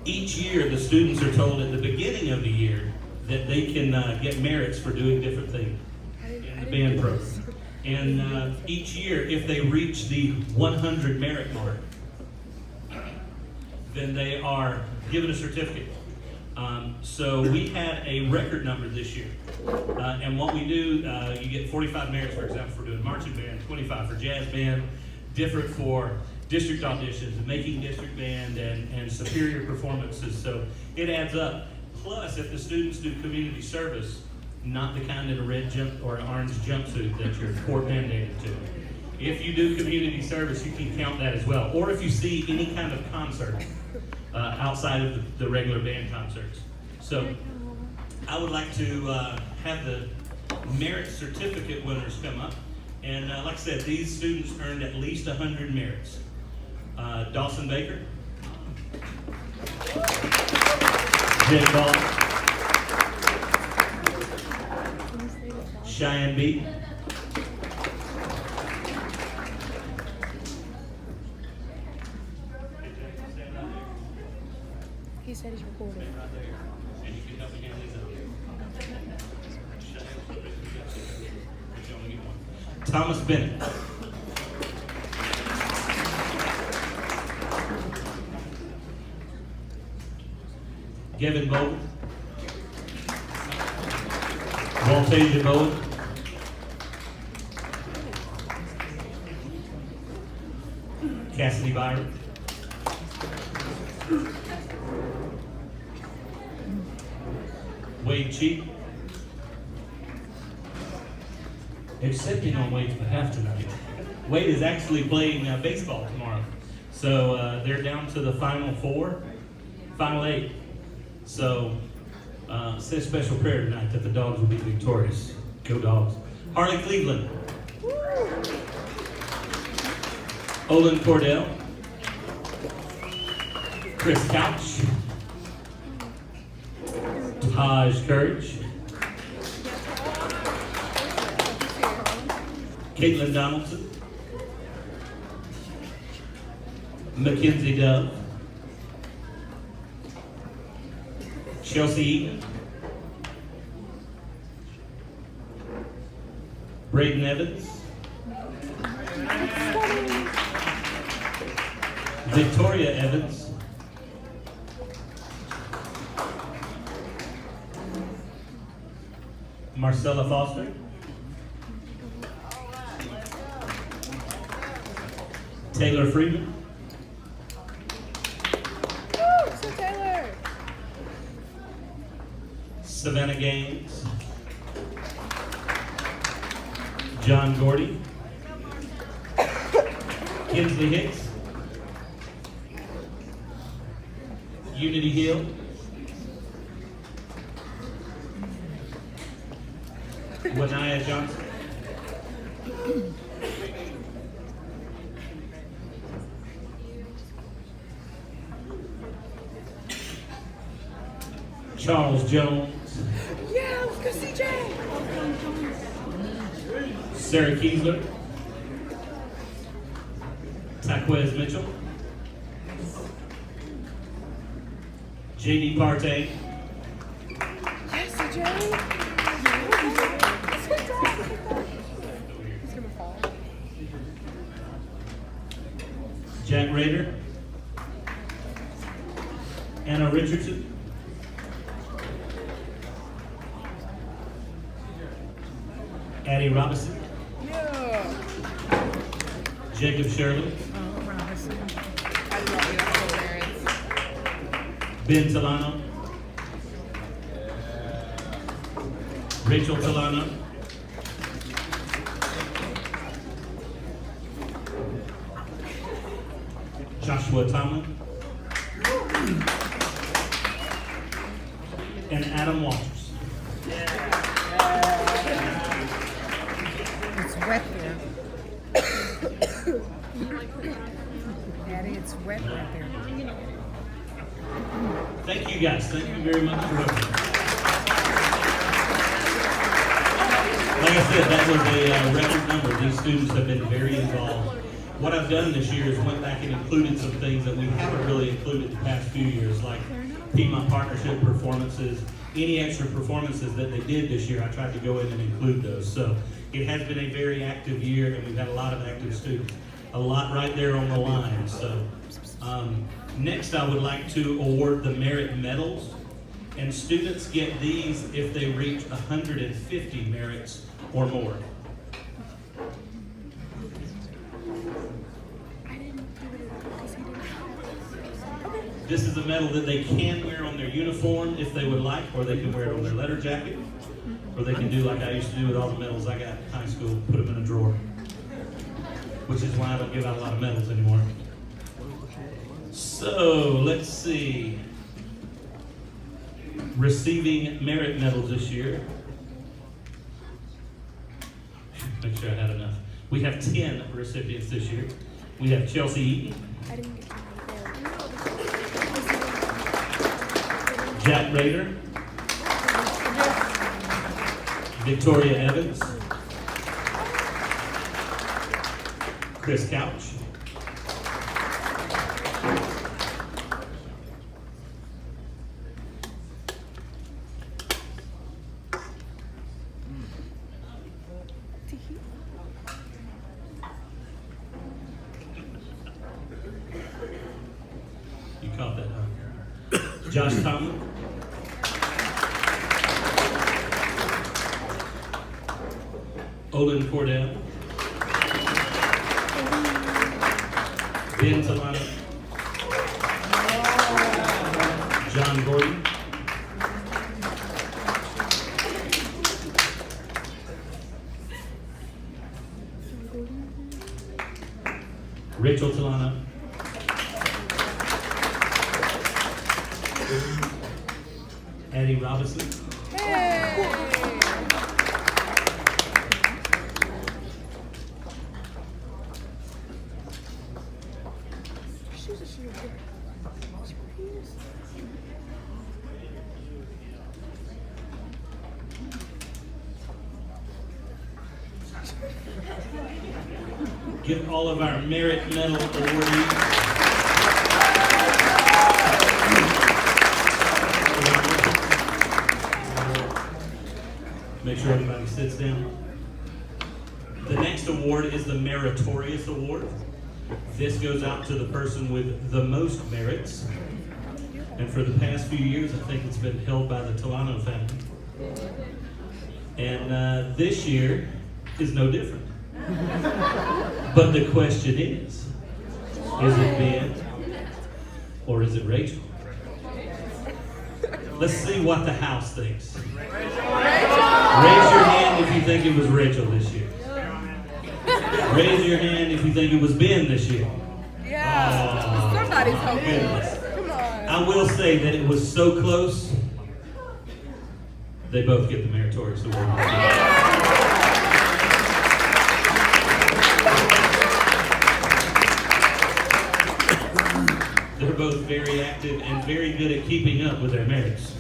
Each year, the students are told at the beginning of the year that they can get merits for doing different things in the band program. And each year, if they reach the 100 merit mark, then they are given a certificate. So we had a record number this year. And what we do, you get 45 merits, for example, for doing marching band, 25 for jazz band, different for district auditions, and making district band, and superior performances. So it adds up. Plus, if the students do community service, not the kind in a red jump or an orange jumpsuit that you're court mandated to. If you do community service, you can count that as well. Or if you see any kind of concert outside of the regular band concerts. So I would like to have the merit certificate winners come up. And like I said, these students earned at least 100 merits. Dawson Baker, Jay Ball, Cheyenne B, he said he's recording. and you can help me hand these out. Thomas Bennett, Kevin Bowen, Voltasia Bowen, Cassidy Byron, Wade Cheek. Accepting on Wade's behalf tonight. Wade is actually playing baseball tomorrow. So they're down to the final eight. So say a special prayer tonight that the Dogs will be victorious. Go Dogs. Harley Cleveland. Olin Cordell. Chris Couch. Taj Courage. Caitlin Donaldson. Mackenzie Dove. Chelsea Eaton. Braden Evans. Victoria Evans. Marcella Foster. Taylor Freeman. Woo! So Taylor! Savannah Gaines. John Gordy. Kinsley Hicks. Unity Hill. Wanaya Johnson. Charles Jones. Yeah, let's go CJ! Sarah Kiesler. Taquez Mitchell. JD Partey. Yes, CJ! He's gonna fall. Jack Rader. Anna Richardson. Addie Robinson. Yeah. Jacob Shirley. Oh, Robinson. I love you. That's hilarious. Ben Talano. Rachel Talano. Joshua Tomlin. And Adam Walters. It's wet here. Daddy, it's wet right there. Thank you guys. Thank you very much for listening. Like I said, that was a record number. These students have been very involved what I've done this year is went back and included some things that we haven't really included the past few years, like Piedmont Partnership performances, any extra performances that they did this year, I tried to go in and include those. So it has been a very active year, and we've had a lot of active students. A lot right there on the line. So next I would like to award the merit medals, and students get these if they reach 150 merits or more. This is a medal that they can wear on their uniform if they would like, or they can wear it on their letter jacket, or they can do like I used to do with all the medals I got in high school, put them in a drawer, which is why I don't give out a lot of medals anymore. So, let's see. Receiving merit medals this year. Make sure I had enough. We have 10 recipients this year. We have Chelsea Eaton, Jack Rader, Victoria Evans, Chris Couch, you caught that, huh? Josh Tomlin, Olin Cordell, Ben Talano, John Gordon, Rachel Talano, Addie Robinson, give all of our merit medal awardees make sure everybody sits down. The next award is the Meritorious Award. This goes out to the person with the most merits. And for the past few years, I think it's been held by the Talano family. And this year is no different. But the question is it Ben or is it Rachel? Let's see what the house thinks. Raise your hand if you think it was Rachel this year. Raise your hand if you think it was Ben this year. Yeah. Oh, Somebody's hoping. goodness. Come on. I will say that it was so close, they both get the Meritorious Award. They're both very active and very good at keeping up with their merits.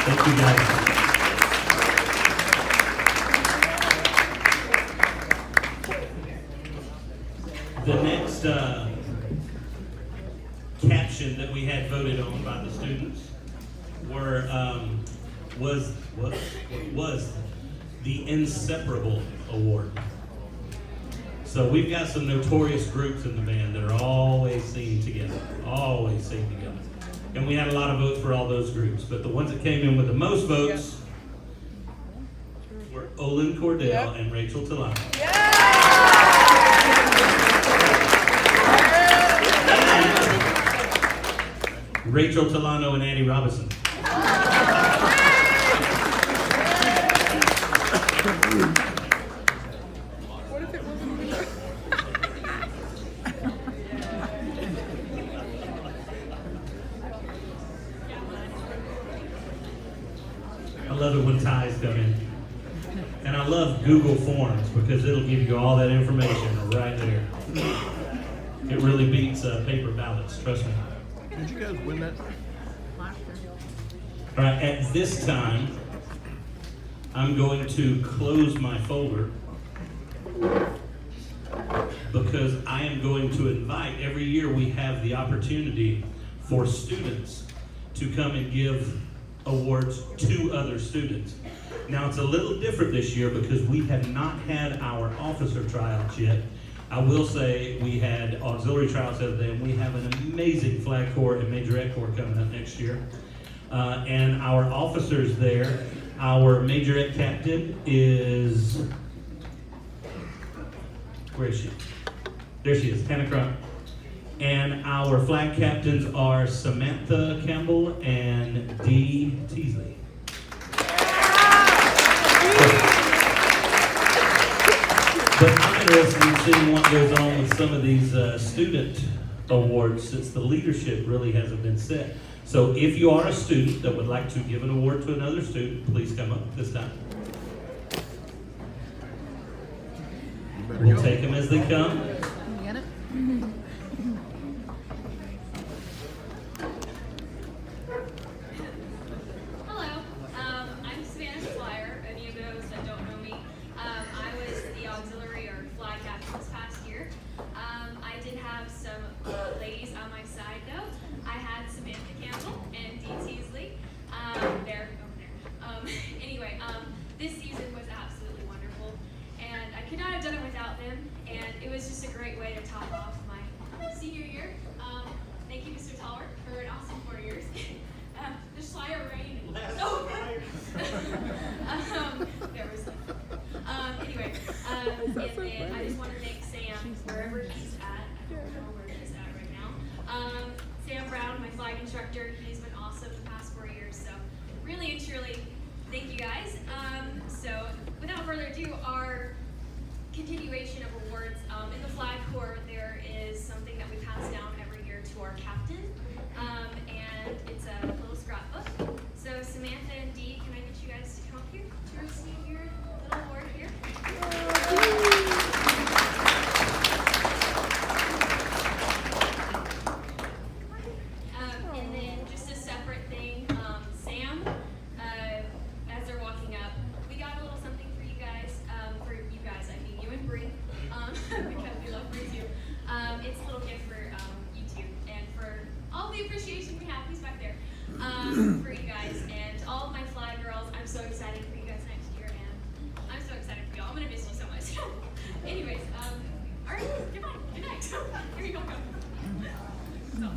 Thank you, guys. The next caption that we had voted on by the students was the Inseparable Award. So we've got some notorious groups in the band that are always seen together, And we had a lot of votes for all those groups, but the ones that came in with the most votes were Olin Cordell and Rachel Talano. Rachel Talano and Addie Robinson. What if it wasn't even I love it when ties come in. And I love Google Forms because it'll give you all that information right there. It really beats paper ballots, trust me. Did you guys win that? All right, at this time, I'm going to close my folder because I am going to invite, every year we have the opportunity for students to come and give awards to other students. Now, it's a little different this year because we have not had our officer tryouts yet. I will say we had auxiliary tryouts the other day, and we have an amazing flag corps and majorette corps coming up next year. And our officers there, our majorette captain is, where is she? There she is, Hannah Crump. And our flag captains are Samantha Campbell and Dee Teasley. But I'm interested in seeing what goes on with some of these student awards, since the leadership really hasn't been set. So if you are a student that would like to give an award to another student, please come up this time. We'll take them as they come. Get it? Hello, I'm Savannah Flyer. Any of those that don't know me, I was the auxiliary or flag captain this past year. I did have some ladies on my side though. I had Samantha Campbell and Dee Teasley. They're over there. Anyway, this season was absolutely wonderful, and I could not have done it without them. And it was just a great way to top off my senior year. Thank you, Mr. Toller, for an awesome 4 years. The Schleier rain. Oh, there was. Anyway, and then I just want to thank Sam wherever he's at. I don't know where he's at right now. Sam Brown, my flag instructor, he's been awesome the past 4 years. So really and truly, thank you guys. So without further ado, our continuation of awards. In the flag corps, there is something that we pass down every year to our captain, and it's a little scrapbook. So Samantha and Dee, can I get you guys to come up here to receive your little award here? And then just a separate thing, Sam, as they're walking up, we got a little something for you guys, I mean you and Bree, because we love Bree too. It's a little gift for you two, and for all the appreciation we have, he's back there, for you guys, and all of my flag girls. I'm so excited for you guys next year, and I'm so excited for y'all. I'm gonna miss you so much. Anyways, all right, goodbye, good night. Here you go. So.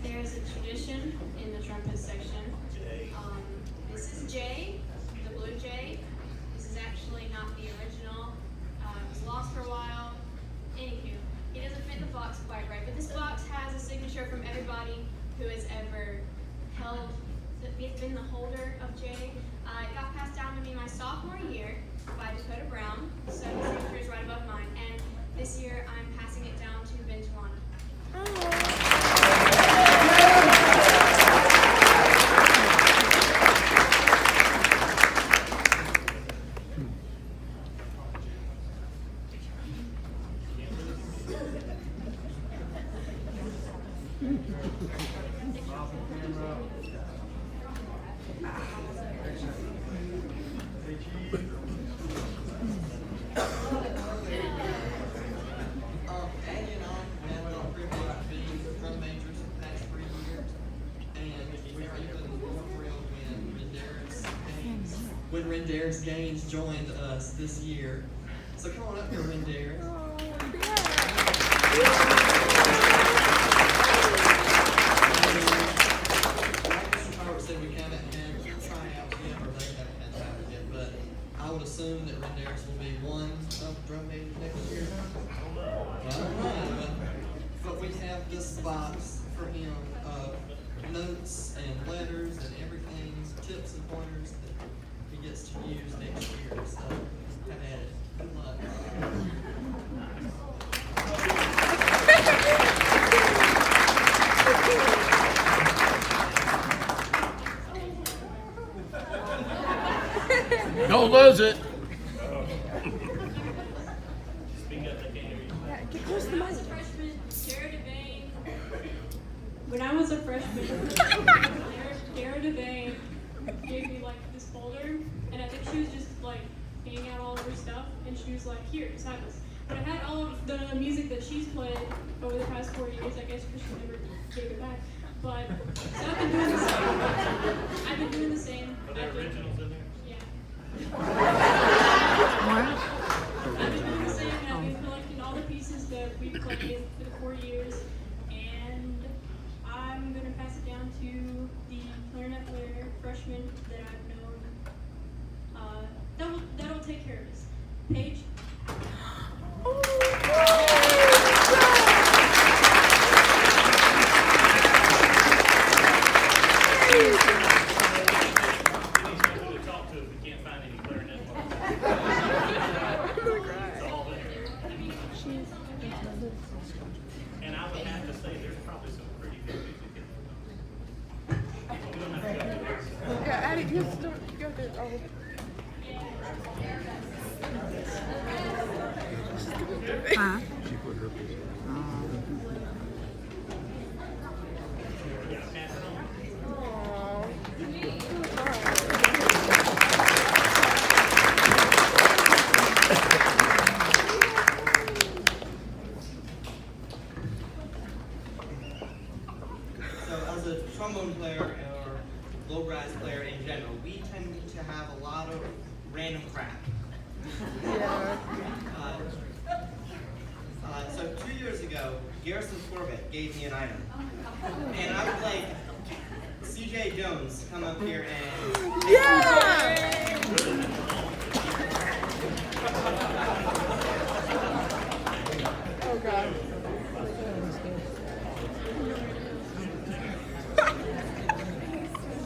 There's a tradition in the trumpet section. This is Jay, the blue jay. This is actually not the original. It was lost for a while. Anywho, he doesn't fit the box quite right, but this box has a signature from everybody who has ever been the holder of Jay. It got passed down to me my sophomore year by Dakota Brown, so his signature is right above mine. And this year I'm passing it down to Ben Tawana. Andy and I have been privileged to be drum majors for the past 3 years, and we are even more thrilled when Rendaris Gaines joined us this year. So come on up here, Rendaris. Like Mr. Howard said, we haven't had tryouts yet, or they haven't had tryouts yet, but I would assume that Rendaris will be one of the drum majors next year. I don't know, but we have this box for him of notes and letters and everything, tips and pointers that he gets to use next year. So have at it. Good luck. Don't lose it. Speak up, they can't hear you. Yeah, get close to the When I mic. was a freshman, Jared Devane. When I was a freshman, Jared Devane gave me like this folder, and I think she was just like hanging out all of her stuff, and she was like, "Here, just have this." But I had all of the music that she's played over the past 4 years. I guess because she never gave it back. But so I've been doing the same. I've been doing the same. Are there originals in there? Yeah. I've been doing the same, and I've been collecting all the pieces that we played for the 4 years, and I'm gonna pass it down to the clarinet player, freshman that I've known. That'll take care of this. Paige. Who to talk to if we can't find any clarinet players? It's all there. And I would have to say, there's probably some pretty good music in there. We don't have to go there. Yeah, Addie, you have to go there. Oh. Huh? Yeah, pass it on. So as a trombone player or bluegrass player in general, we tend to have a lot of random crap. Yeah. So 2 years ago, Garrison Corbett gave me an item. And I would like CJ Jones to come up here and Yeah! Oh God.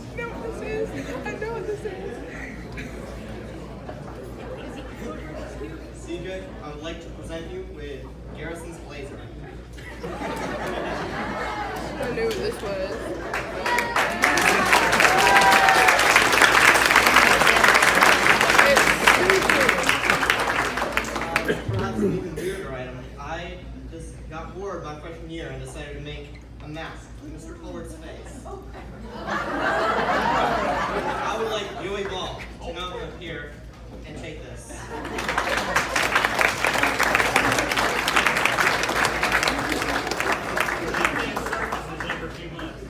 I know what this is. I know what this is. CJ, I would like to present you with Garrison's blazer. I knew what this was. Perhaps an even weirder item. I just got bored my freshman year and decided to make a mask with Mr. Colbert's face. I would like Joey Ball to come up here and take this. Every few months.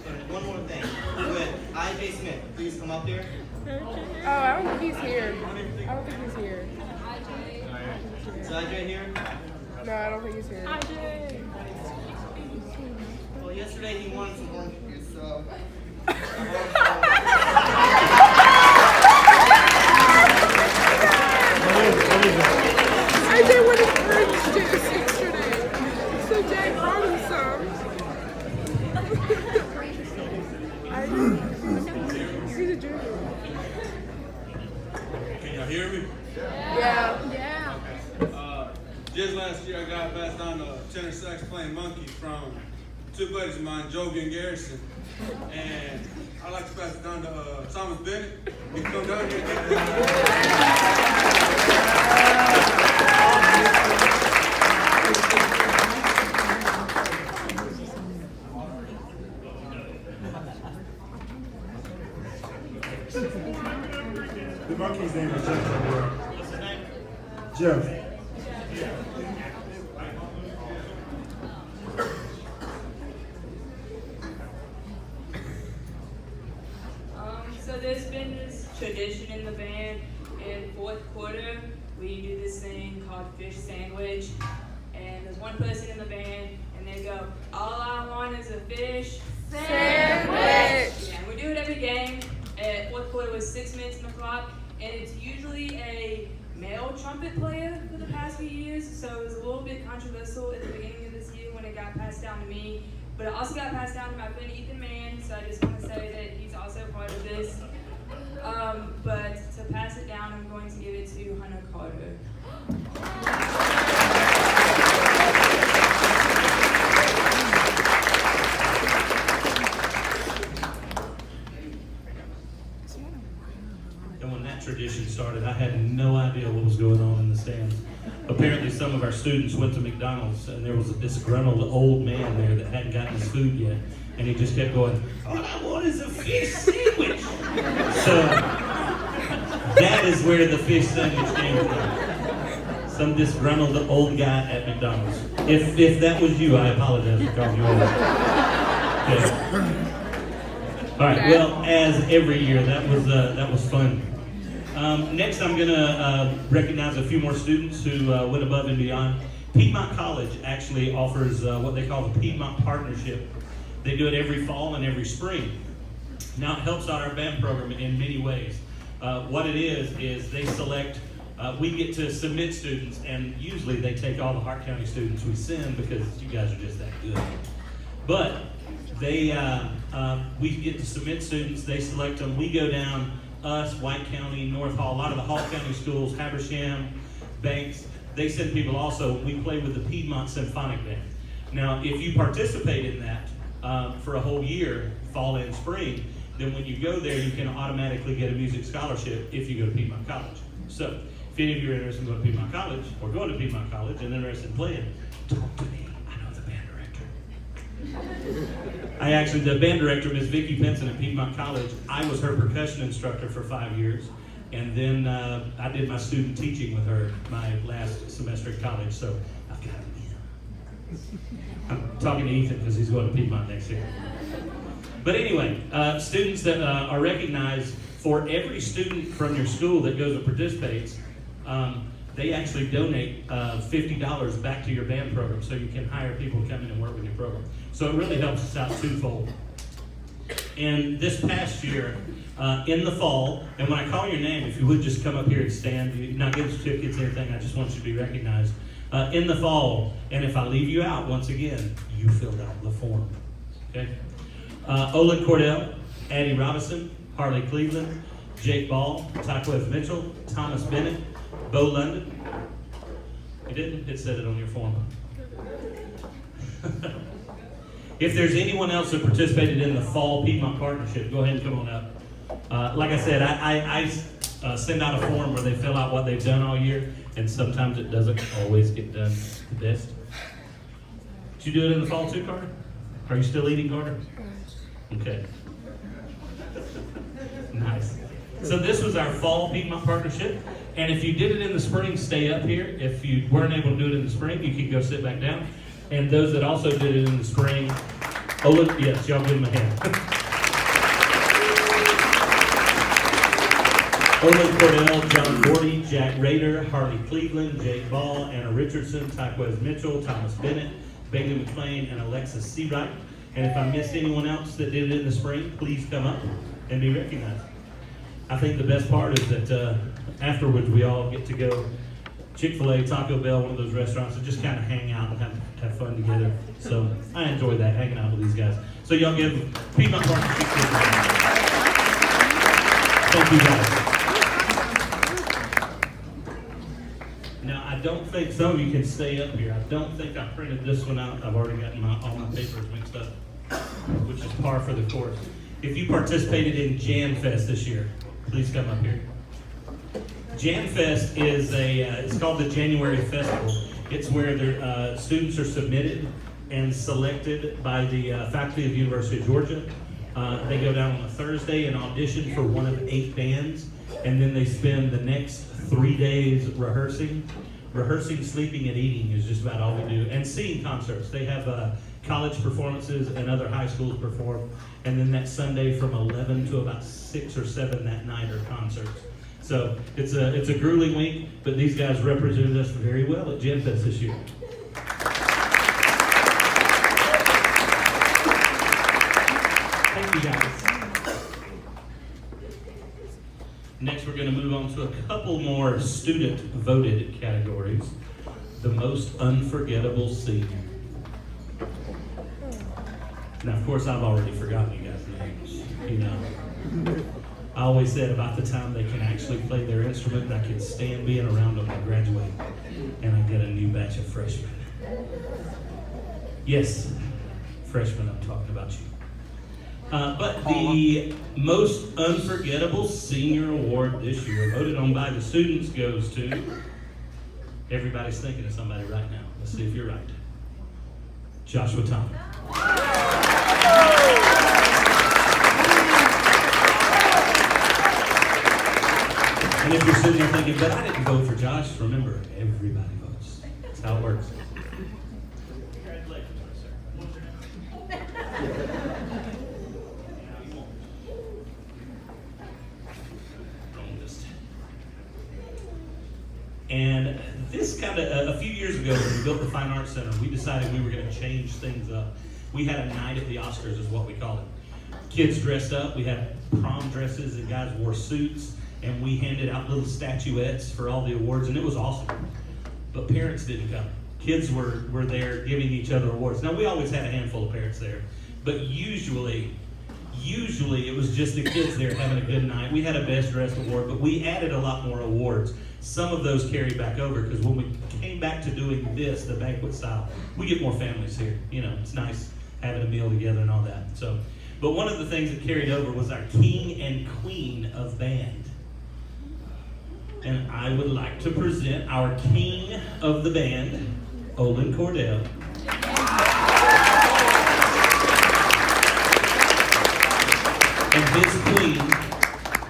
And one more thing. Would I.J. Smith please come up here? Oh, I don't think he's here. I don't think he's here. Is I.J. here? No, I don't think he's here. Well, yesterday he wanted some orange juice, so. I did want his orange juice yesterday. So Jay brought him some. I did. He's a junior. Can y'all hear me? Yeah. Yeah. Just last year, I got passed on a tenor sax playing monkey from two buddies of mine, Jovi and Garrison. And I'd like to pass it down to Thomas Bennett. He can come down here and take it. The monkey's name is Jeff. What's his name? Jeff. So there's been this tradition in the band. In fourth quarter, we do this thing called fish sandwich. And there's one person in the band, and they go, "All I want is a fish Sandwich. Yeah, and we do it every game. Fourth quarter was 6 minutes on the clock, and it's usually a male trumpet player for the past few years. So it was a little bit controversial at the beginning of this year when it got passed down to me. But it also got passed down to my friend Ethan Mann, so I just want to say that he's also part of this. But to pass it down, I'm going to give it to Hunter Carter. students went to McDonald's, and there was a disgruntled old man there that hadn't gotten his food yet, and he just kept going, "All I want is a fish sandwich." So that is where the fish sandwich came from. Some disgruntled old guy at McDonald's. If that was you, I apologize for calling you old. Okay. All right. Well, as every year, that was fun. Next, I'm going to recognize a few more students who went above and beyond. Piedmont College actually offers what they call the Piedmont Partnership. They do it every fall and every spring. Now, it helps out our band program in many ways. What it is they select, we get to submit students, and usually they take all the Hart County students we send because you guys are just that good. But we get to submit students, they select them, we go down, us, White County, North Hall, a lot of the Hall County schools, Habersham, Banks, they send people also. We play with the Piedmont Symphonic Band. Now, if you participate in that for a whole year, fall and spring, then when you go there, you can automatically get a music scholarship if you go to Piedmont College. So, if any of you are interested in going to Piedmont College, or going to Piedmont College and interested in playing, talk to me. I know the band director. The band director, Ms. Vicki Pinson at Piedmont College, I was her percussion instructor for 5 years, and then I did my student teaching with her my last semester at college, so I've got it in. I'm talking to Ethan because he's going to Piedmont next year. But anyway, students that are recognized, for every student from your school that goes and participates, they actually donate $50 back to your band program, so you can hire people to come in and work with your program. So it really helps us out twofold. And this past year, in the fall, and when I call your name, if you would just come up here and stand, you're not getting certificates or anything, I just want you to be recognized. In the fall, and if I leave you out, once again, you filled out the form, okay? Olin Cordell, Addie Robinson, Harley Cleveland, Jake Ball, Tyquez Mitchell, Thomas Bennett, Bo London. You didn't? It said it on your form. If there's anyone else that participated in the Fall Piedmont Partnership, go ahead and come on up. Like I said, I send out a form where they fill out what they've done all year, and sometimes it doesn't always get done the best. Did you do it in the fall too, Carter? Are you still eating, Carter? Okay. Nice. So this was our Fall Piedmont Partnership. And if you did it in the spring, stay up here. If you weren't able to do it in the spring, you can go sit back down. And those that also did it in the spring, yes, y'all give them a hand. Olin Cordell, John Gordy, Jack Rader, Harley Cleveland, Jake Ball, Anna Richardson, Tyquez Mitchell, Thomas Bennett, Bailey McLean, and Alexis Seawright. And if I missed anyone else that did it in the spring, please come up and be recognized. I think the best part is that afterwards we all get to go Chick-fil-A, Taco Bell, one of those restaurants, and just kind of hang out and have fun together. So I enjoy that, hanging out with these guys. So y'all give Piedmont Partnership. Thank you guys. Now, I don't think some of you can stay up here. I don't think I printed this one out. I've already gotten all my papers mixed up, which is par for the course. If you participated in Jam Fest this year, please come up here. Jam Fest is it's called the January Festival. It's where their students are submitted and selected by the faculty of the University of Georgia. They go down on a Thursday and audition for one of 8 bands, and then they spend the next 3 days rehearsing. Rehearsing, sleeping, and eating is just about all we do. And seeing concerts. They have college performances and other high schools perform. And then that Sunday from 11 to about 6 or 7 that night are concerts. So it's a grueling week, but these guys represented us very well at Jam Fest this year. Thank you guys. Next, we're going to move on to a couple more student-voted categories. The most unforgettable senior. Now, of course, I've already forgotten you guys' names. You know, I always said about the time they can actually play their instrument, I can stand being around them and graduate, and I get a new batch of freshmen. Yes, freshmen, I'm talking about you. But the most unforgettable senior award this year, voted on by the students, goes to Everybody's thinking of somebody right now. Let's see if you're right. Joshua Thomas. And if you're sitting there thinking, but I didn't vote for Josh, remember, everybody votes. That's how it works. Congratulations, sir. What's your name? And this kind of, a few years ago when we built the Fine Arts Center, we decided we were going to change things up. We had a night at the Oscars is what we called it. Kids dressed up, we had prom dresses and guys wore suits, and we handed out little statuettes for all the awards, and it was awesome. But parents didn't come. Kids were there giving each other awards. Now, we always had a handful of parents there, but usually it was just the kids there having a good night. We had a Best Dressed Award, but we added a lot more awards. Some of those carried back over, because when we came back to doing this, the banquet style, we get more families here. You know, it's nice having a meal together and all that. So, but one of the things that carried over was our king and queen of band. And I would like to present our king of the band, Olin Cordell. And his queen,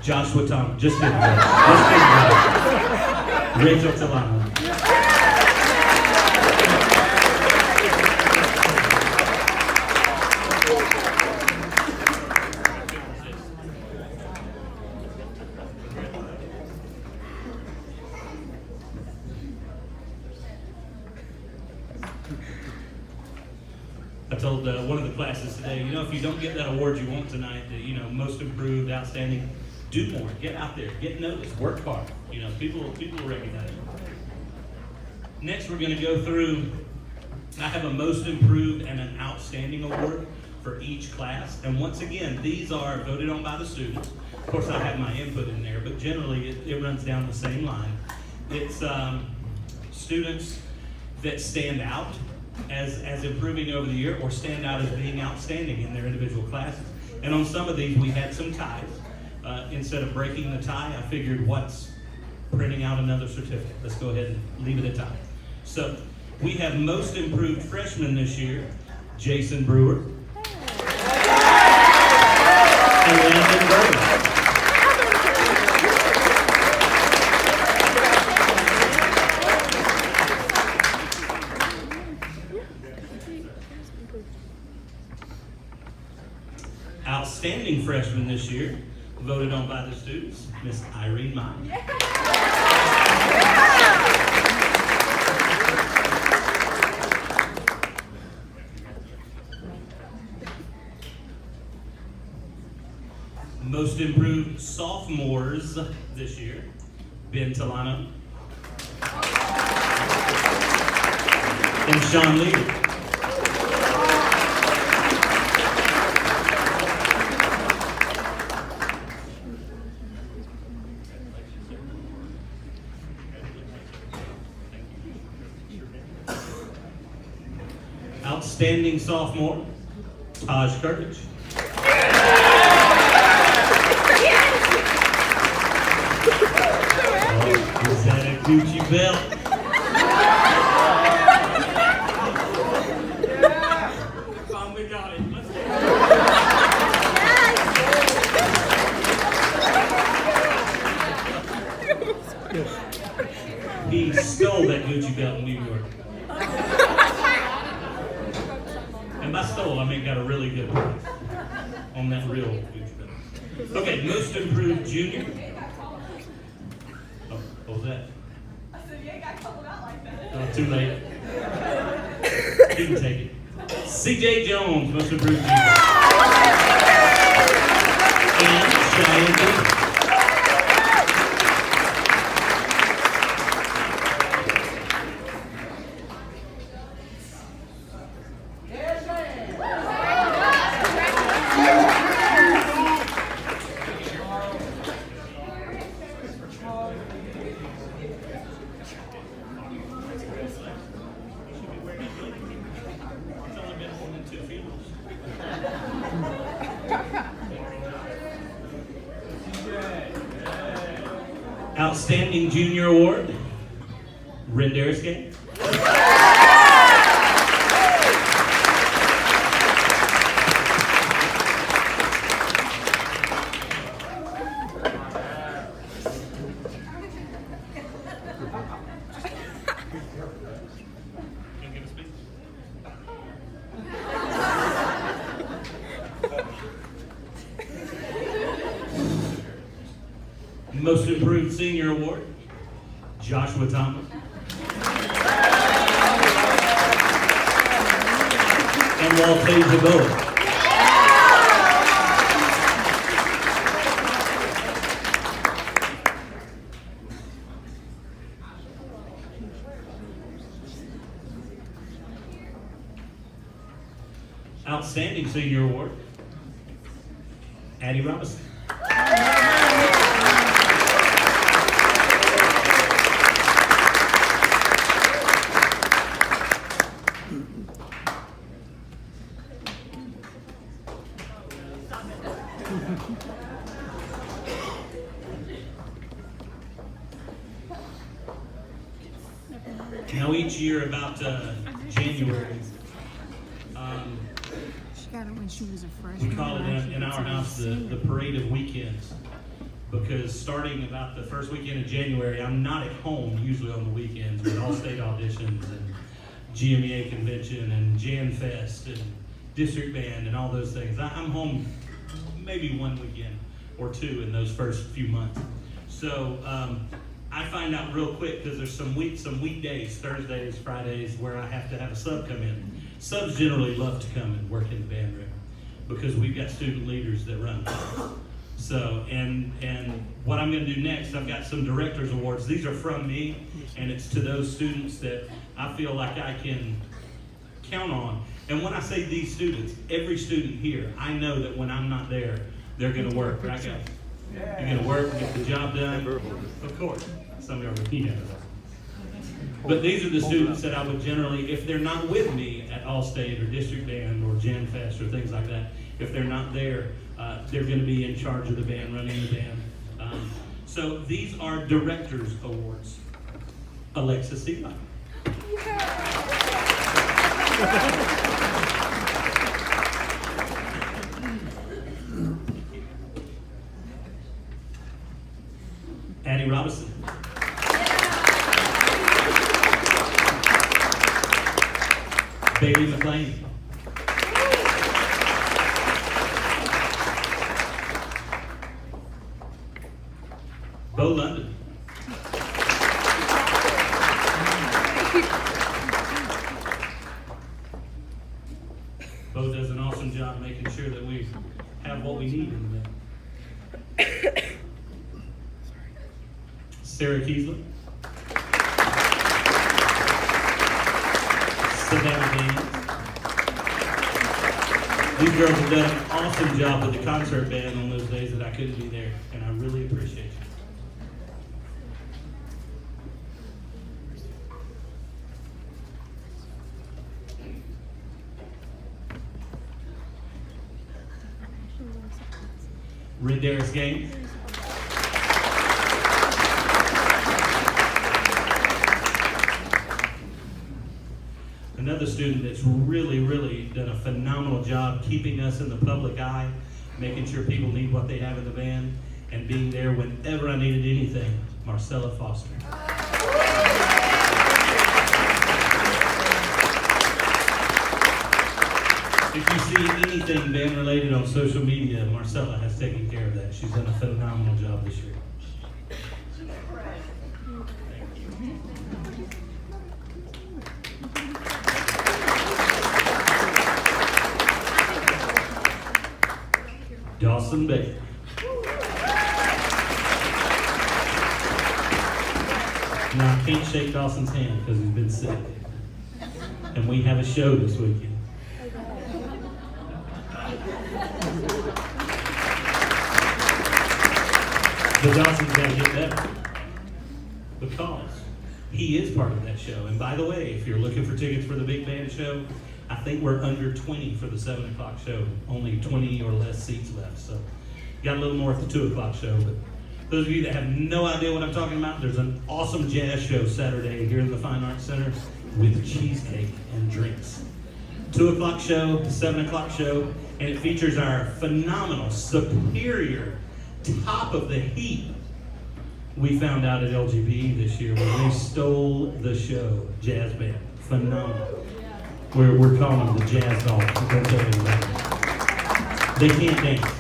Joshua Thomas. Just kidding, guys. Rachel Talano. I told one of the classes today, you know, if you don't get that award you want tonight, most improved, outstanding, do more. Get out there, get noticed, work hard. You know, people will recognize you. Next, we're going to go through. I have a most improved and an outstanding award for each class. And once again, these are voted on by the students. Of course, I have my input in there, but generally it runs down the same line. It's students that stand out as improving over the year, or stand out as being outstanding in their individual classes. And on some of these, we had some ties. Instead of breaking the tie, I figured, what's printing out another certificate? Let's go ahead and leave it a tie. So we have most improved freshman this year, Jason Brewer. And Landon Burger. Outstanding freshman this year, voted on by the students, Miss Irene Meyer. Most improved sophomores this year, Ben Talano and Sean Lee. Outstanding sophomore, Taj Kirkich. Oh, is that a Gucci belt? Finally got it. Let's go. He stole that Gucci belt in New York. And by stole, I mean got a really good price on that real Gucci belt. Okay, most improved junior. Oh, what was that? I said, you ain't got called out like that. Oh, too late. You can take it. CJ Jones, most improved junior. And Cheyenne Davis. Outstanding Junior Award, Renderis game. Can you give a speech? Most Improved Senior Award, Joshua Thomas. And Waltasia Bowen. Outstanding Senior Award, Addie Robinson. Now each year about January, She got it when she was a we freshman. call it in our house the parade of weekends, because starting about the first weekend of January, I'm not at home usually on the weekends with all-state auditions and GMEA convention and Jan Fest and district band and all those things. I'm home maybe one weekend or two in those first few months. So I find out real quick because there's some weekdays, Thursdays, Fridays, where I have to have a sub come in. Subs generally love to come and work in the band room because we've got student leaders that run. So, and what I'm going to do next, I've got some director's awards. These are from me, and it's to those students that I feel like I can count on. And when I say these students, every student here, I know that when I'm not there, they're going to work, right, guys? You're going to work, get the job done. Of course, some of you are repeating it. But these are the students that I would generally, if they're not with me at All-State or District Band or Gen Fest or things like that, if they're not there, they're going to be in charge of the band, running the band. So these are Directors Awards. Alexis Eli. Addie Robinson. Bailey McLean. Bo London. Bo does an awesome job making sure that we have what we need in the band. Sarah Kiesler. Savannah Gaines. These girls have done an awesome job with the concert band on those days that I couldn't be there, and I really appreciate you. Renderis Gaines. Another student that's really done a phenomenal job keeping us in the public eye, making sure people need what they have in the band, and being there whenever I needed anything, Marcella Foster. If you see anything band related on social media, Marcella has taken care of that. She's done a phenomenal job this year. Dawson Baker. Now, I can't shake Dawson's hand because he's been sick. And we have a show this weekend. But Dawson's got to get better because he is part of that show. And by the way, if you're looking for tickets for the big band show, I think we're under 20 for the 7 o'clock show. Only 20 or less seats left. So got a little more at the 2 o'clock show, but Those of you that have no idea what I'm talking about, there's an awesome jazz show Saturday here in the Fine Arts Center with cheesecake and drinks. 2 o'clock show, 7 o'clock show, and it features our phenomenal, superior, top of the heap we found out at LGBE this year when they stole the show, jazz band. Phenomenal. We're calling them the Jazz Dogs. Don't tell anybody. They can't dance.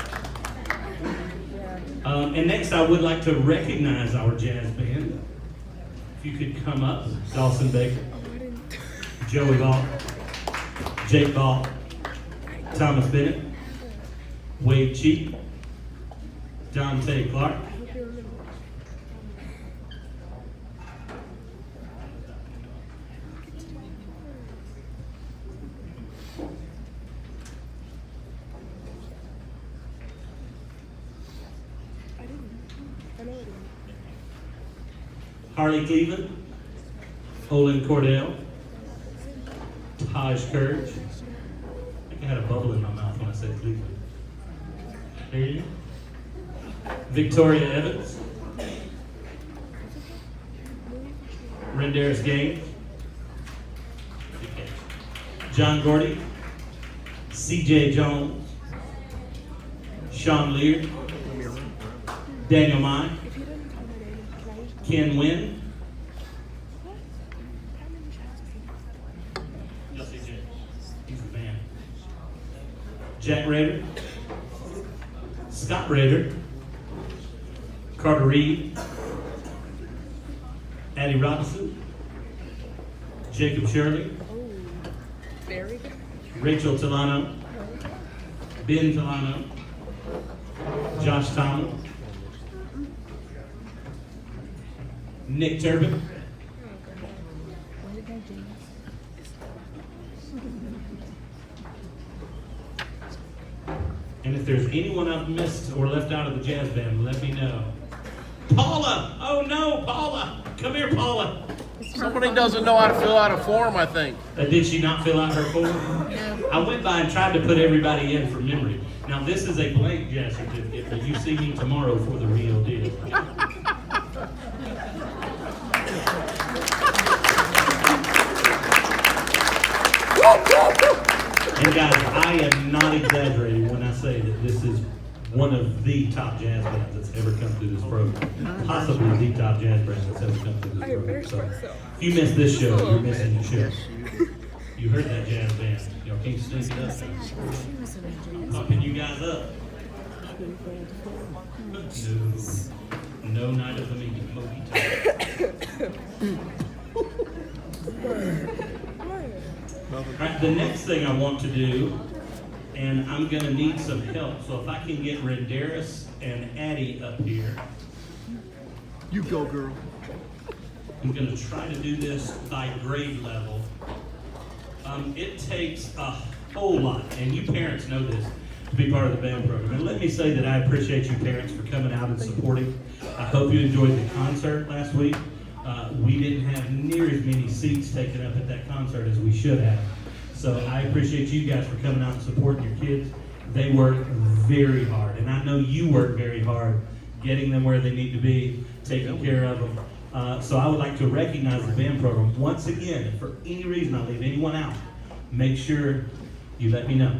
And next, I would like to recognize our jazz band. If you could come up, Dawson Baker, Joey Ball, Jake Ball, Thomas Bennett, Wade Cheek, Dante Clark. Harley Cleveland, Olin Cordell, Taj Courage. I think I had a bubble in my mouth when I said Cleveland. There you go. Victoria Evans, Rendaris Gaines, John Gordy, C.J. Jones, Sean Lear, Daniel Mai, Ken Wynn, he's the man, Jack Rader, Scott Rader, Carter Reed, Addie Robinson, Jacob Shirley, Rachel Tilano, Ben Tilano, Josh Thomas, Nick Turbin, and if there's anyone I've missed or left out of the jazz band, let me know. Paula! Oh no, Paula! Come here, Paula! Somebody doesn't know how to fill out a form, I think. Did she not fill out her form? I went by and tried to put everybody in from memory. Now this is a blank jazz certificate, but you see me tomorrow for the real deal. And guys, I am not exaggerating when I say that this is one of the top jazz bands that's ever come through this program. Possibly the top jazz band that's ever come through this program. So if you missed this show, you're missing the show. You heard that jazz band. Y'all can't sneak it up. Pumping you guys up. No night of the meeting. All right, the next thing I want to do, and I'm going to need some help, so if I can get Rendaris and Addie up here. You go, girl. I'm going to try to do this by grade level. It takes a whole lot, and you parents know this, to be part of the band program. And let me say that I appreciate you parents for coming out and supporting. I hope you enjoyed the concert last week. We didn't have near as many seats taken up at that concert as we should have. So I appreciate you guys for coming out and supporting your kids. They work very hard, and I know you work very hard getting them where they need to be, taking care of them. So I would like to recognize the band program. Once again, if for any reason I leave anyone out, make sure you let me know.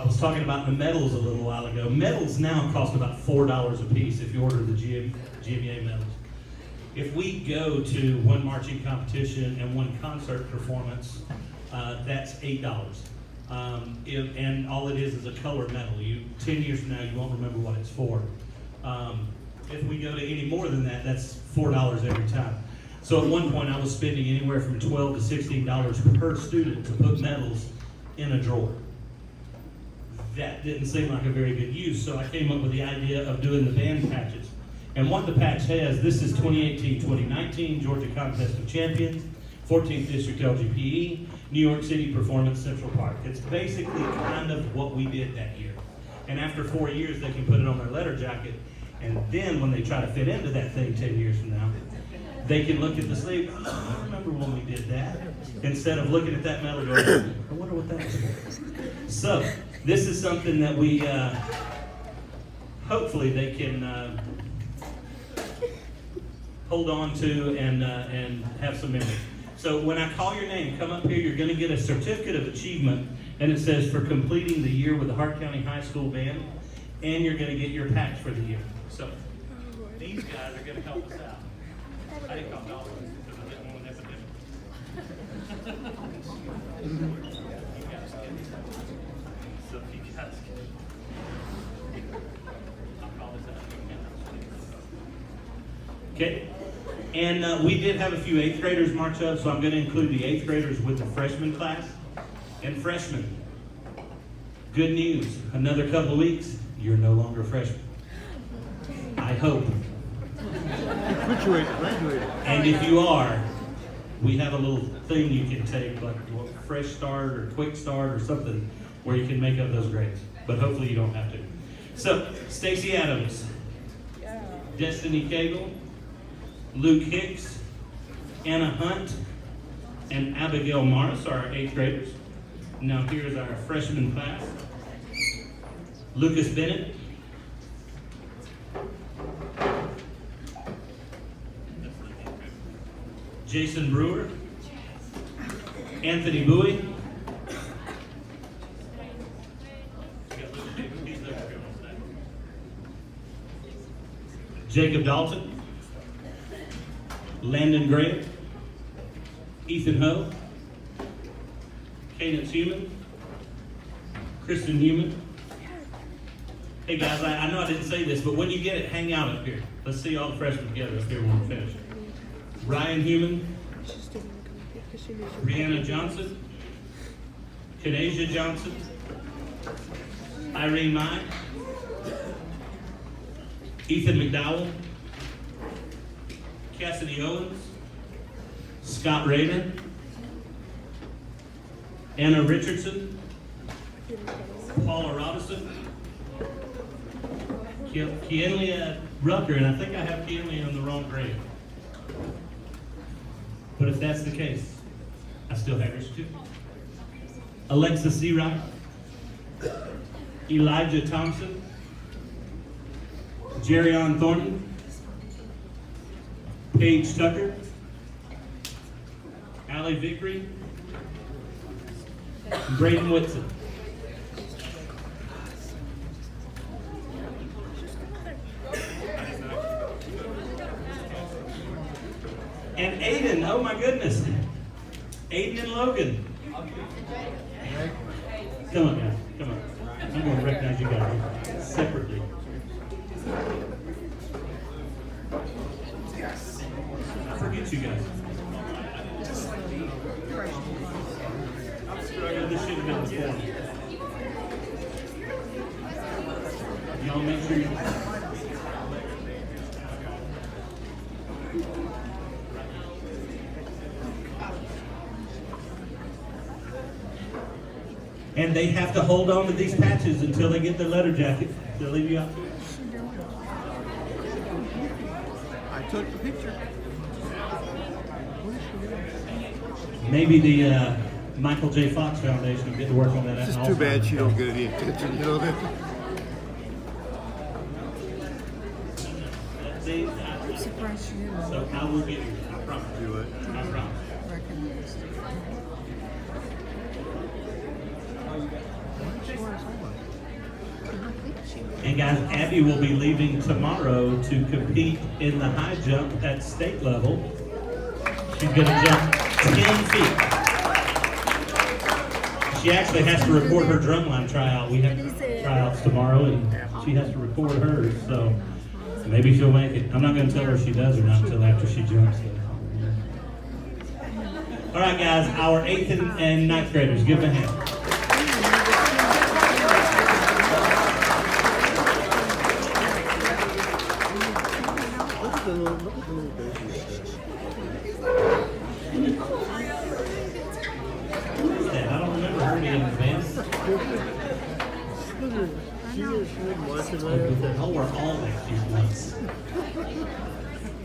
I was talking about the medals a little while ago. Medals now cost about $4 a piece if you order the GMEA medals. If we go to one marching competition and one concert performance, that's $8. And all it is a color medal. 10 years from now, you won't remember what it's for. If we go to any more than that, that's $4 every time. So at one point, I was spending anywhere from $12 to $16 per student to put medals in a drawer. That didn't seem like a very good use, so I came up with the idea of doing the band patches. And what the patch has, this is 2018-2019 Georgia Contest of Champions, 14th District LGPE, New York City Performance Central Park. It's basically kind of what we did that year. And after 4 years, they can put it on their letter jacket, and then when they try to fit into that thing 10 years from now, they can look at the sleeve, oh, I remember when we did that, instead of looking at that medal going, I wonder what that was for. So, This is something that we, hopefully they can hold on to and have some memory. So when I call your name, come up here, you're gonna get a certificate of achievement, and it says for completing the year with the Hart County High School Band, and you're gonna get your patch for the year. So these guys are gonna help us out. I didn't call Dolphins because I didn't want an epidemic. You guys get it. So if you guys get it. I'll call this out. Okay, and we did have a few 8th graders march up, so I'm going to include the 8th graders with the freshman class. And freshmen, good news, another couple of weeks, you're no longer freshmen. I hope. Graduated. And if you are, we have a little thing you can take, like a fresh start or quick start or something, where you can make up those grades. But hopefully you don't have to. So, Stacy Adams, Destiny Cagle, Luke Hicks, Anna Hunt, and Abigail Morris are our 8th graders. Now here's our freshman class. Lucas Bennett, Jason Brewer, Anthony Bowie, Jacob Dalton, Landon Gray, Ethan Ho, Cadence Human, Kristen Human. Hey guys, I know I didn't say this, but when you get it, hang out up here. Let's see all the freshmen together up here when we're finished. Ryan Human, Brianna Johnson, Kanasia Johnson, Irene Nye, Ethan McDowell, Cassidy Owens, Scott Rader, Anna Richardson, Paula Robinson, Kienlia Rucker, and I think I have Kienlia on the wrong grade. But if that's the case, I still have your certificate. Alexa Searock, Elijah Thompson, Jerryon Thornton, Paige Tucker, Allie Vickery, Braden Whitson. And Aiden, oh my goodness. Aiden and Logan. Come on, guys, come on. I'm going to recognize you guys separately. I forget you guys. This should have been before. Y'all make sure you... And they have to hold on to these patches until they get their letter jacket. They'll leave you out. I took the picture. Maybe the Michael J. Fox Foundation will get to work on that. It's just too bad she don't get any attention, you know that? So I will get you. I promise. Do it. I promise. And guys, Abby will be leaving tomorrow to compete in the high jump at state level. She's going to jump 10 feet. She actually has to record her drumline tryout. We have tryouts tomorrow, and she has to record hers, so maybe she'll make it. I'm not going to tell her if she does or not until after she jumps. All right, guys, our 8th and 9th graders, give them a hand. I don't remember her being in the band. Oh, we're all like these ones.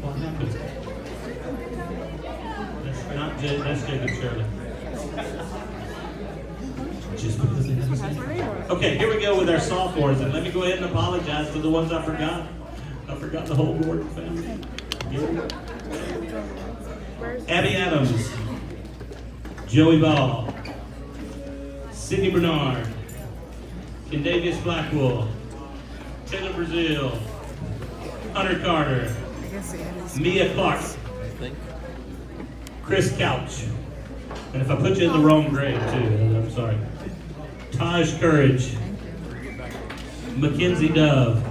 What happened? That's not that's Jacob Shirley. Just because they have a Okay, here we go with our sophomores, and let me go ahead and apologize to the ones I forgot. I forgot the whole Gordon family. Here we go. Abby Adams, Joey Ball, Sydney Bernard, Kendavius Blackwell, Taylor Brazil, Hunter Carter, Mia Clark, Chris Couch, and if I put you in the wrong grade too, I'm sorry. Taj Courage, Mackenzie Dove,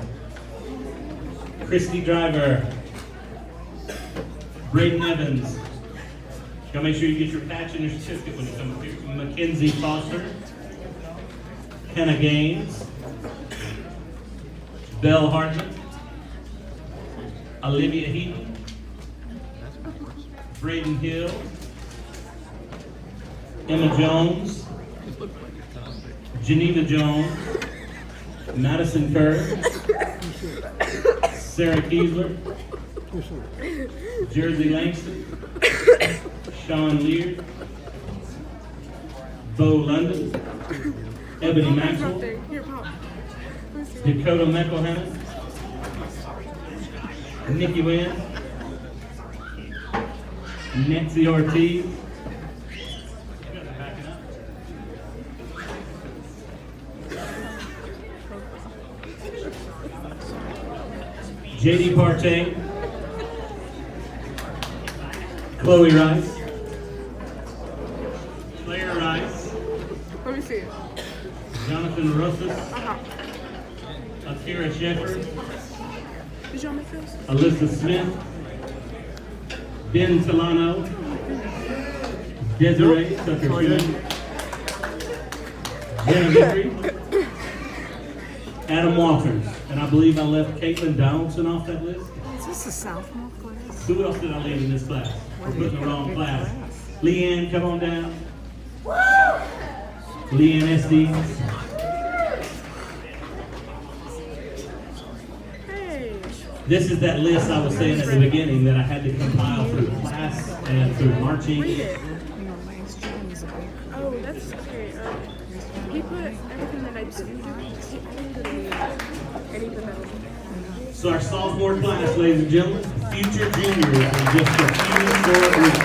Christy Driver, Braden Evans. Gotta make sure you get your patch and your certificate when you come up here. Mackenzie Foster, Hannah Gaines, Belle Hartman, Olivia Heaton, Braden Hill, Emma Jones, Geneva Jones, Madison Kerr, Sarah Kiesler, Jersey Langston, Sean Lear, Bo London, Ebony Maxwell, Dakota McElhannon, Nikki Wynn, Nancy Ortiz, JD Partey, Chloe Rice, Claire Rice, Let me see it. Jonathan Rosas, Akira Shepard, Did y'all make those? Alyssa Smith, Ben Solano, Desiree Tucker Schumann, Jenna Vickery, Adam Walters, and I believe I left Caitlin Donaldson off that list. Is this a sophomore class? Who else did I leave in this class? We're putting the wrong class. Leanne, come on down. Leanne Estes. Hey. This is that list I was saying at the beginning that I had to compile through class and through marching. Read it. Oh, that's okay. He put everything that I didn't do. I didn't do anything that was. So our sophomore class, ladies and gentlemen, future juniors in just a few short weeks.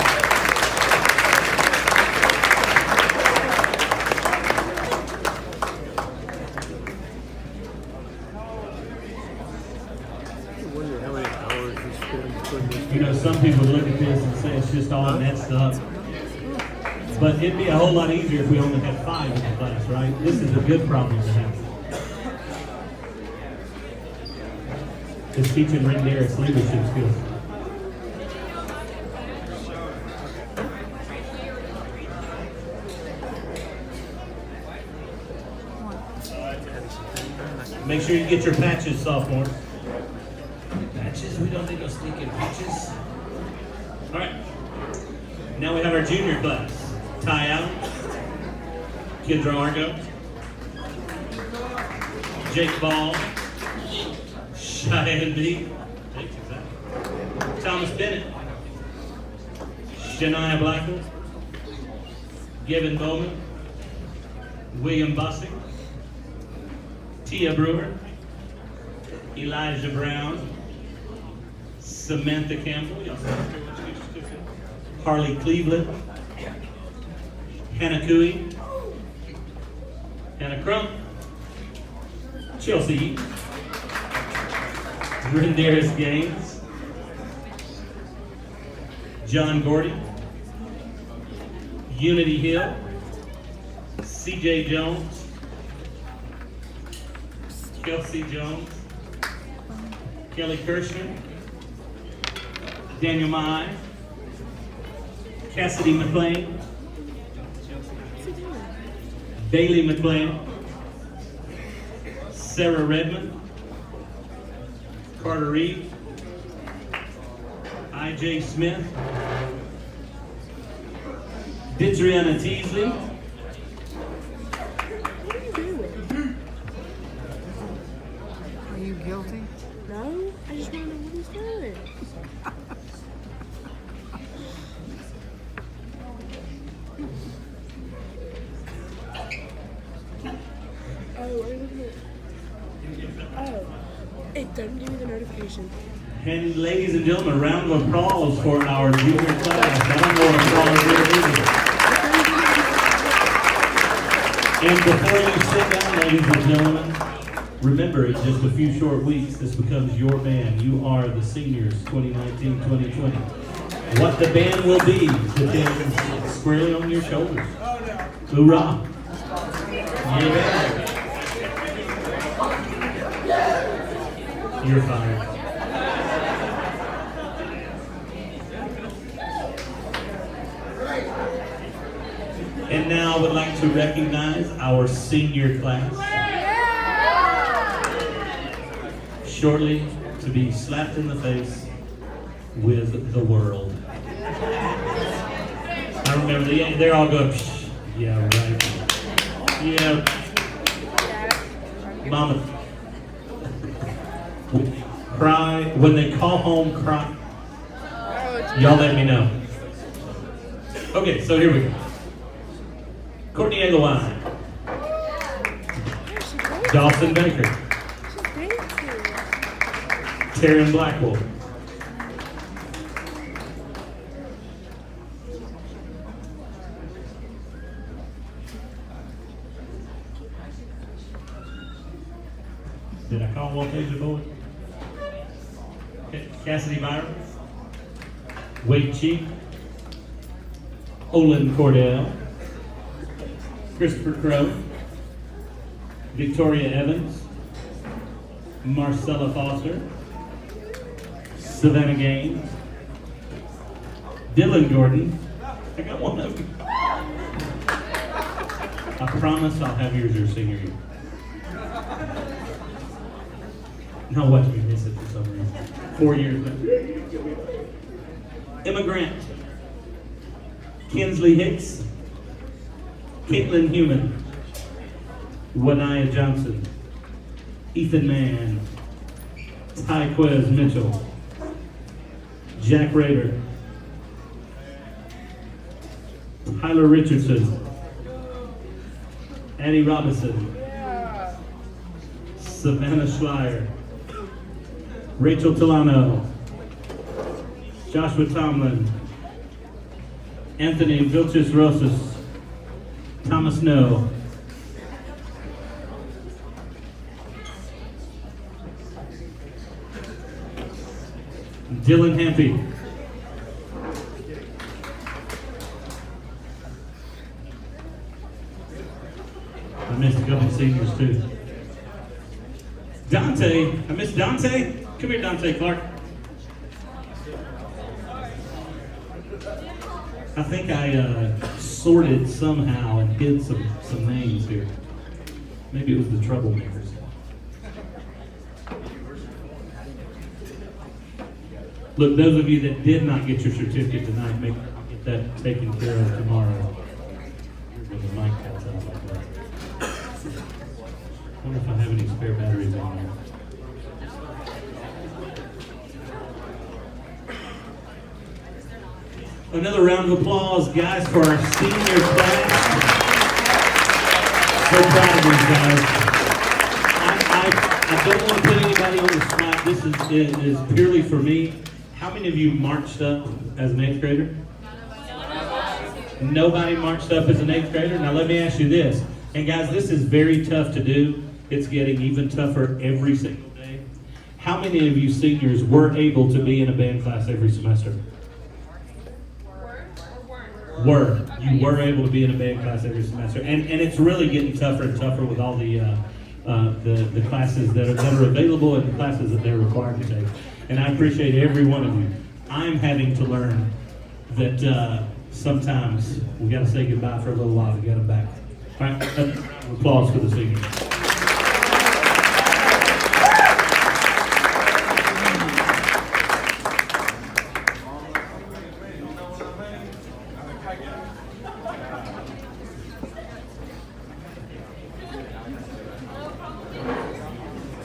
I wonder how many hours you spend putting this. You know, some people look at this and say it's just all messed up. But it'd be a whole lot easier if we only had 5 in the class, right? This is a good problem to have. It's teaching Renderis leadership skills. Make sure you get your patches, sophomores. Patches? We don't need no stinking patches. All right. Now we have our junior class. Ty Allen, Kendra Argo, Jake Ball, Cheyenne B, Thomas Bennett, Shania Blackman, Given Bowman, William Bussing, Tia Brewer, Elijah Brown, Samantha Campbell, y'all see Harley Cleveland, Hannah Cooey, Hannah Crump, Chelsea, Renderis Gaines, John Gordy, Unity Hill, CJ Jones, Kelsey Jones, Kelly Kirschman, Daniel Mai, Cassidy McLean, Bailey McLean, Sarah Redmond, Carter Reed, I.J. Smith, Ditriana Teasley, Are you guilty? No, I just want to know what he's doing. Oh, Oh, it doesn't give me the notification. And ladies and gentlemen, a round of applause for our junior class. I don't know what applause is either. And before you sit down, ladies and gentlemen, remember, in just a few short weeks, this becomes your band. You are the seniors 2019-2020. What the band will be depends squarely on your shoulders. Hoorah! Yeah. You're fired. And now I would like to recognize our senior class. Shortly to be slapped in the face with the world. I remember they're all going, psh, yeah, right. Yeah. Mama. Cry. When they call home, cry. Y'all let me know. Okay, so here we go. Courtney Eglewine. Dawson Baker. Taryn Blackwell. Did I call one page of boy? Cassidy Byron. Wade Cheek. Olin Cordell. Christopher Crow. Victoria Evans. Marcella Foster. Savannah Gaines. Dylan Gordon. I got one of them. I promise I'll have yours your senior year. Now watch me miss it for some reason. 4 years back. Emma Grant. Kinsley Hicks. Caitlin Human. Wanaya Johnson. Ethan Mann. Tyquez Mitchell. Jack Rader. Tyler Richardson. Addie Robinson. Savannah Schleier. Rachel Tolano. Joshua Tomlin. Anthony Vilches Rosas. Thomas Snow. Dylan Hampy. I missed a couple of seniors too. Dante. I missed Dante. Come here, Dante Clark. I think I sorted somehow and hid some names here. Maybe it was the troublemakers. Look, those of you that did not get your certificate tonight, make get that taken care of tomorrow. When the mic cuts out like that. I wonder if I have any spare batteries on there. Another round of applause, guys, for our senior class. So proud of these guys. I don't want to put anybody on the spot. This is purely for me. How many of you marched up as an 8th grader? Nobody marched up as an 8th grader? Now let me ask you this. And guys, this is very tough to do. It's getting even tougher every single day. How many of you seniors were able to be in a band class every semester? You were able to be in a band class every semester, and it's really getting tougher and tougher with all the classes that are available and the classes that they're required to take. And I appreciate every one of you. I'm having to learn that sometimes we got to say goodbye for a little while to get them back. All right, applause for the seniors.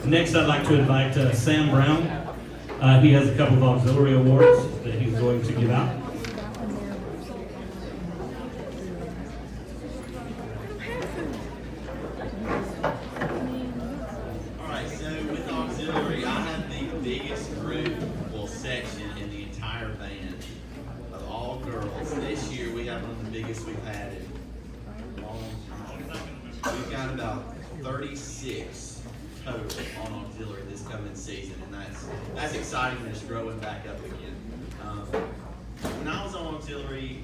Next, I'd like to invite Sam Brown. He has a couple of auxiliary awards that he's going to give out. Alright, so with our long time. We've got about 36 total on auxiliary this coming season, and that's exciting. It's growing back up again. When I was on auxiliary,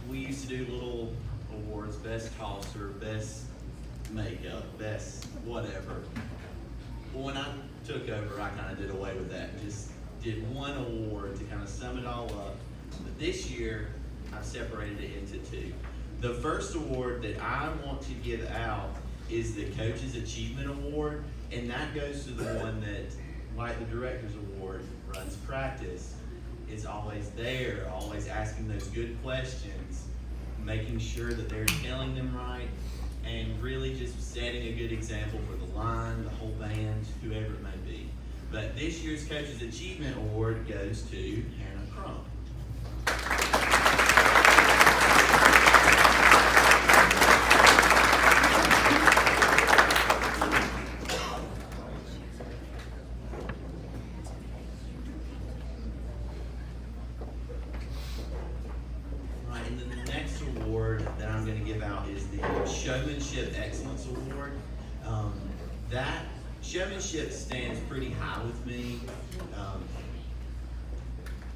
we used to do little awards: best tosser, best makeup, best whatever. Well, when I took over, I kind of did away with that and just did one award to kind of sum it all up. But this year, I've separated it into two. The first award that I want to give out is the Coach's Achievement Award, and that goes to the one that, like the Director's Award, runs practice, is always there, always asking those good questions, making sure that they're telling them right, and really just setting a good example for the line, the whole band, whoever it may be. But this year's Coach's Achievement Award goes to Hannah Crump. Right, and then the next award that I'm going to give out is the Showmanship Excellence Award. That showmanship stands pretty high with me.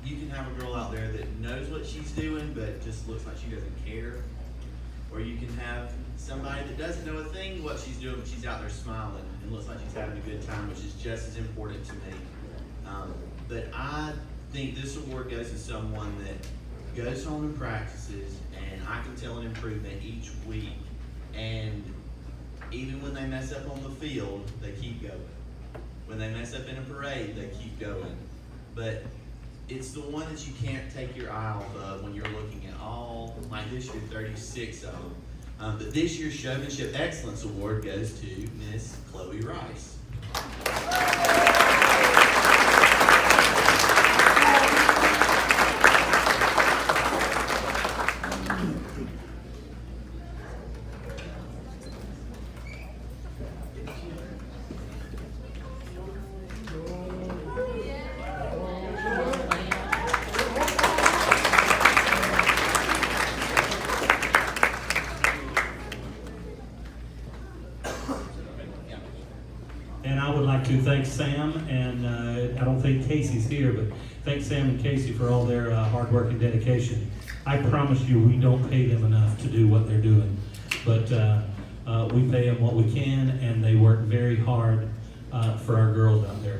You can have a girl out there that knows what she's doing, but just looks like she doesn't care. Or you can have somebody that doesn't know a thing what she's doing, but she's out there smiling and looks like she's having a good time, which is just as important to me. But I think this award goes to someone that goes home and practices, and I can tell an improvement each week. And even when they mess up on the field, they keep going. When they mess up in a parade, they keep going. But it's the one that you can't take your eye off of when you're looking at all, like this year, 36 of them. But this year's Showmanship Excellence Award goes to Miss Chloe Rice. And I would like to thank Sam, and I don't think Casey's here, but thank Sam and Casey for all their hard work and dedication. I promise you, we don't pay them enough to do what they're doing, but we pay them what we can, and they work very hard for our girls out there.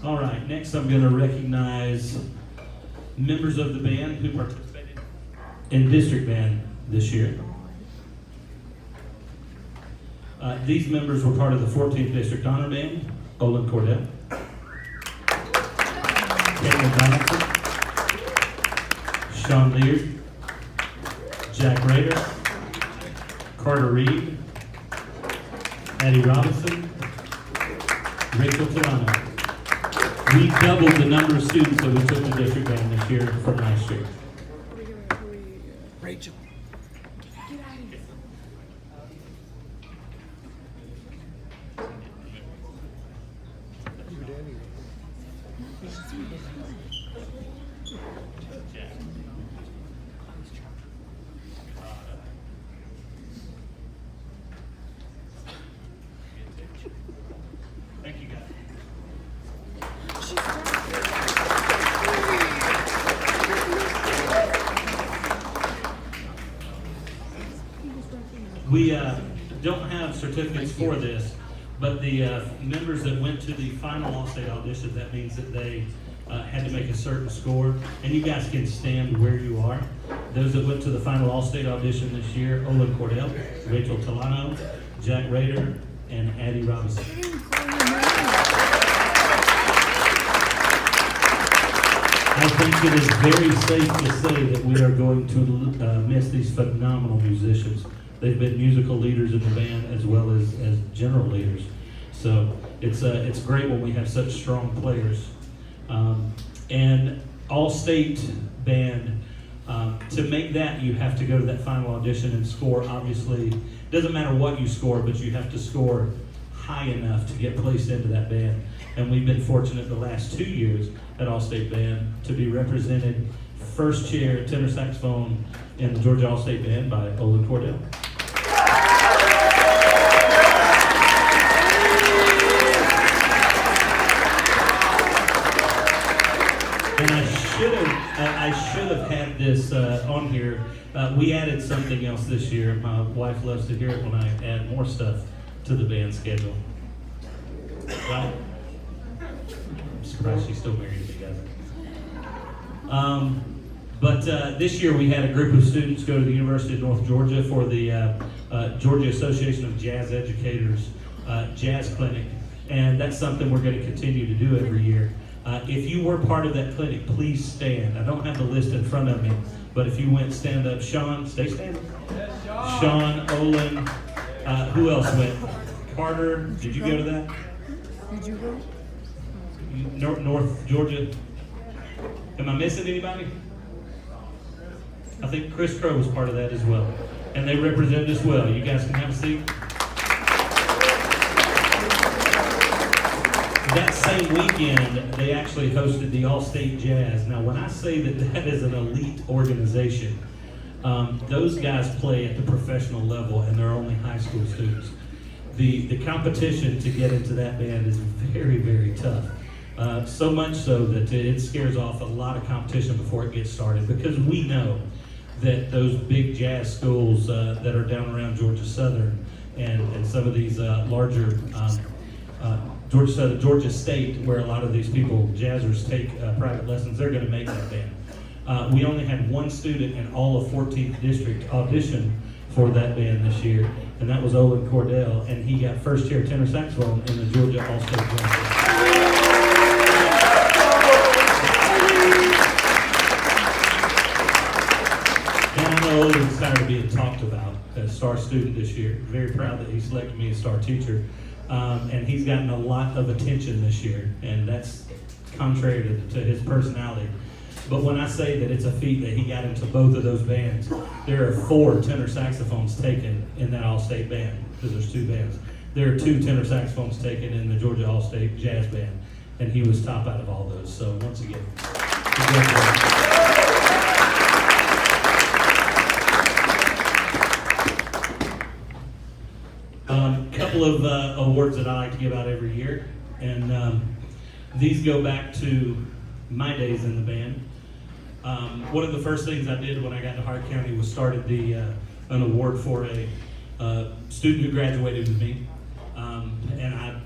All right, next I'm going to recognize members of the band who participated in district band this year. These members were part of the 14th District Honor Band: Olin Cordell, Caitlin Donaldson, Sean Leard, Jack Rader, Carter Reed, Addie Robinson, Rachel Tirano. We doubled the number of students that we took to district band this year from last year. Rachel. Thank you, guys. We don't have certificates for this, but the members that went to the final All-State audition, that means that they had to make a certain score, and you guys can stand where you are. Those that went to the final All-State audition this year: Olin Cordell, Rachel Tirano, Jack Rader, and Addie Robinson. I think it is very safe to say that we are going to miss these phenomenal musicians. They've been musical leaders in the band as well as general leaders. So it's great when we have such strong players. And all-state band, to make that, you have to go to that final audition and score. Obviously, it doesn't matter what you score, but you have to score high enough to get placed into that band. And we've been fortunate the last 2 years at All-State Band to be represented first chair tenor saxophone in the Georgia All-State Band by Olin Cordell. And I should have had this on here. We added something else this year. My wife loves to hear it when I add more stuff to the band schedule. Right? I'm surprised she's still married to me, guys. But this year we had a group of students go to the University of North Georgia for the Georgia Association of Jazz Educators Jazz Clinic. And that's something we're going to continue to do every year. If you were part of that clinic, please stand. I don't have the list in front of me, but if you went, stand up. Sean, stay standing. Sean, Olin, who else went? Carter, did you go to that? Did you go? North Georgia. Am I missing anybody? I think Chris Crow was part of that as well. And they represented us well. You guys can have a seat. That same weekend, they actually hosted the All-State Jazz. Now, when I say that that is an elite organization, those guys play at the professional level, and they're only high school students. The competition to get into that band is very, very tough. So much so that it scares off a lot of competition before it gets started, because we know that those big jazz schools that are down around Georgia Southern and some of these larger Georgia State, where a lot of these people, jazzers, take private lessons, they're going to make that band. We only had one student in all of 14th District audition for that band this year, and that was Olin Cordell, and he got first chair tenor saxophone in the Georgia All-State Jazz Band. And I know Olin's tired of being talked about as star student this year. Very proud that he selected me as star teacher. And he's gotten a lot of attention this year, and that's contrary to his personality. But when I say that it's a feat that he got into both of those bands, there are 4 tenor saxophones taken in that All-State Band, because there's 2 bands. There are 2 tenor saxophones taken in the Georgia All-State Jazz Band, and he was top out of all those. So once again, couple of awards that I like to give out every year, and these go back to my days in the band. One of the first things I did when I got to Hart County was started an award for a student who graduated with me. And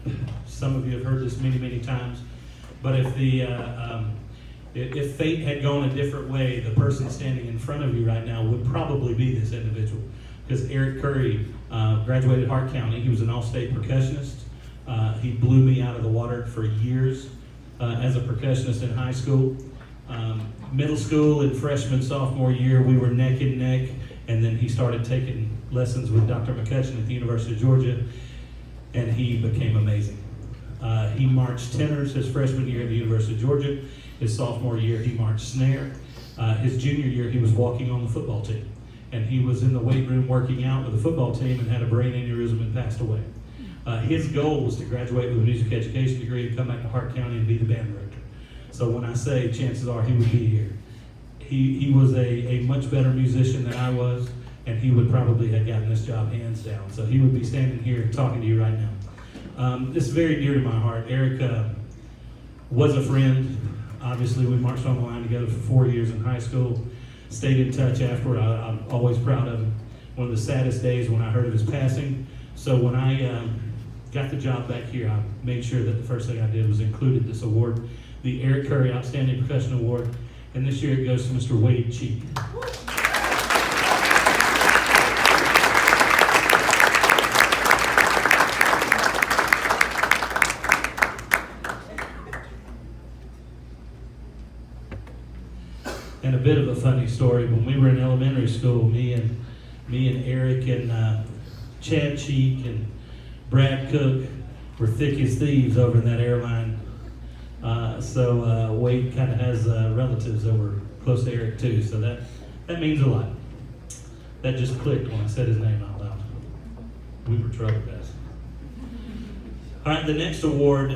some of you have heard this many, many times, but if fate had gone a different way, the person standing in front of you right now would probably be this individual. Because Eric Curry graduated Hart County. He was an all-state percussionist. He blew me out of the water for years as a percussionist in high school. Middle school and freshman, sophomore year, we were neck and neck, and then he started taking lessons with Dr. McCutcheon at the University of Georgia, and he became amazing. He marched tenors his freshman year at the University of Georgia. His sophomore year, he marched snare. His junior year, he was walking on the football team. And he was in the weight room working out with the football team and had a brain aneurysm and passed away. His goal was to graduate with a music education degree and come back to Hart County and be the band director. So when I say chances are he would be here, he was a much better musician than I was, and he would probably have gotten this job hands down. So he would be standing here talking to you right now. This is very dear to my heart. Eric was a friend. Obviously, we marched on the line together for 4 years in high school. Stayed in touch afterward. I'm always proud of him. One of the saddest days when I heard of his passing. So when I got the job back here, I made sure that the first thing I did was included this award, the Eric Curry Outstanding Percussion Award. And this year it goes to Mr. Wade Cheek. And a bit of a funny story, when we were in elementary school, me and Eric and Chad Cheek and Brad Cook were thick as thieves over in that airline. So Wade kind of has relatives that were close to Eric too, so that means a lot. That just clicked when I said his name out loud. We were trouble guys. All right, the next award,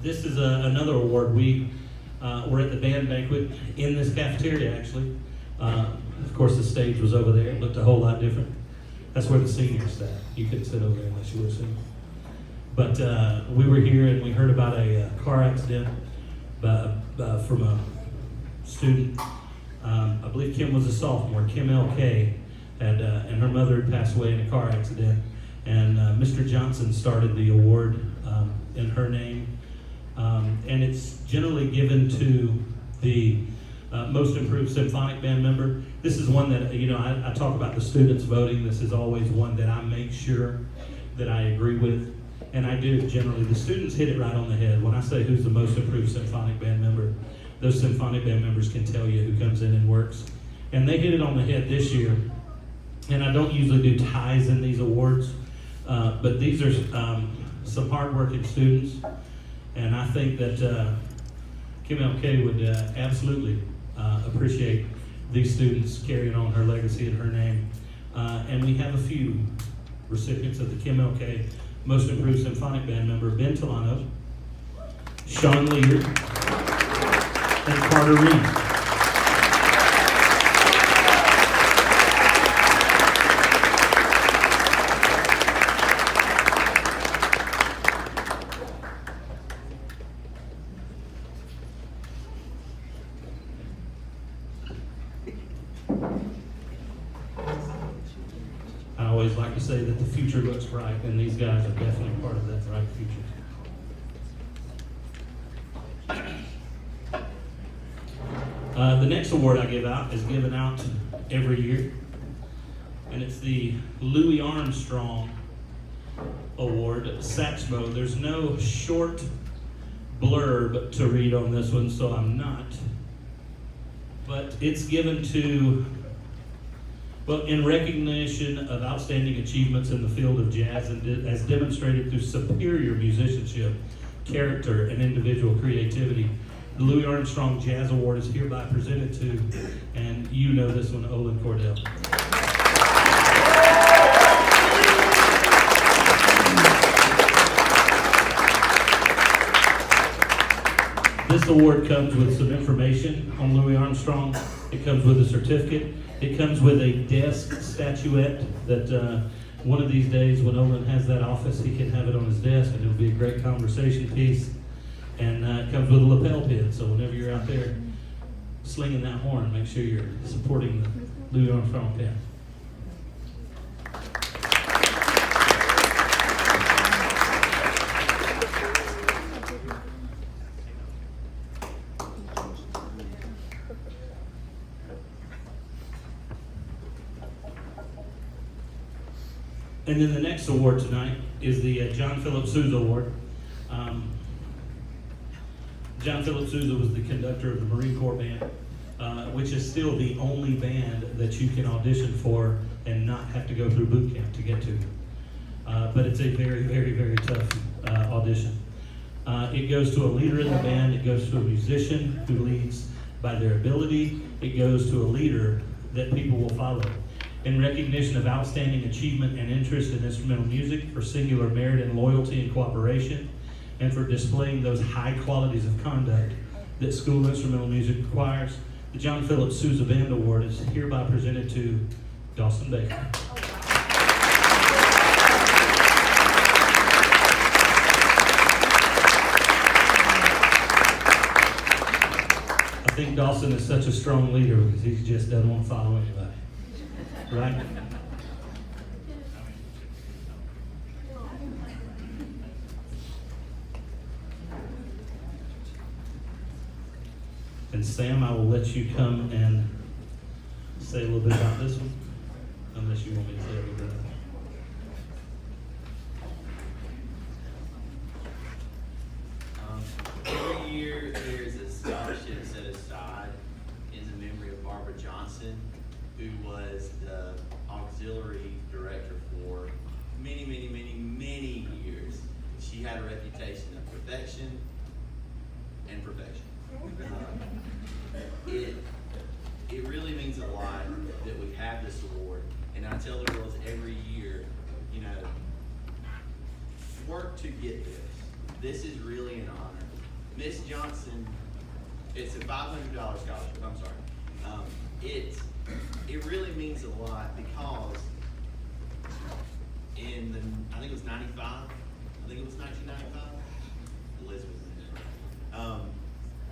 this is another award. We're at the band banquet in this cafeteria, actually. Of course, the stage was over there. It looked a whole lot different. That's where the seniors sat. You couldn't sit over there unless you were a senior. But we were here and we heard about a car accident from a student. I believe Kim was a sophomore. Kim L.K. and her mother had passed away in a car accident. And Mr. Johnson started the award in her name. And it's generally given to the most improved symphonic band member. This is one that, I talk about the students voting. This is always one that I make sure that I agree with. And I do generally. The students hit it right on the head. When I say who's the most improved symphonic band member, those symphonic band members can tell you who comes in and works. And they hit it on the head this year. And I don't usually do ties in these awards, but these are some hardworking students. And I think that Kim L.K. would absolutely appreciate these students carrying on her legacy and her name. And we have a few recipients of the Kim L.K. Most Improved Symphonic Band member, Ben Tolano, Sean Lear, and Carter Reed. I always like to say that the future looks bright, and these guys are definitely part of that bright future. The next award I give out is given out every year, and it's the Louis Armstrong Award, Saxmo. There's no short blurb to read on this one, so I'm not. But it's given to, well, in recognition of outstanding achievements in the field of jazz and as demonstrated through superior musicianship, character, and individual creativity. The Louis Armstrong Jazz Award is hereby presented to, and you know this one, Olin Cordell. This award comes with some information on Louis Armstrong. It comes with a certificate. It comes with a desk statuette that one of these days when Olin has that office, he can have it on his desk and it'll be a great conversation piece. And it comes with a lapel pin, so whenever you're out there slinging that horn, make sure you're supporting the Louis Armstrong pin. And then the next award tonight is the John Philip Sousa Award. John Philip Sousa was the conductor of the Marine Corps Band, which is still the only band that you can audition for and not have to go through boot camp to get to. But it's a very, very, very tough audition. It goes to a leader in the band, it goes to a musician who leads by their ability, it goes to a leader that people will follow. In recognition of outstanding achievement and interest in instrumental music, for singular merit and loyalty and cooperation, and for displaying those high qualities of conduct that school instrumental music requires, the John Philip Sousa Band Award is hereby presented to Dawson Baker. I think Dawson is such a strong leader because he just doesn't want to follow anybody. Right? And Sam, I will let you come and say a little bit about this one, unless you want me to say a little bit about it. Every year there is a scholarship set aside in the memory of Barbara Johnson, who was the auxiliary director for many, many, many, many years. She had a reputation of perfection and perfection. It really means a lot that we have this award, and I tell the girls every year, you know, work to get this. This is really an honor. Miss Johnson It's a $500 scholarship, I'm sorry. It really means a lot because I think it was 95, I think it was 1995, Elizabeth.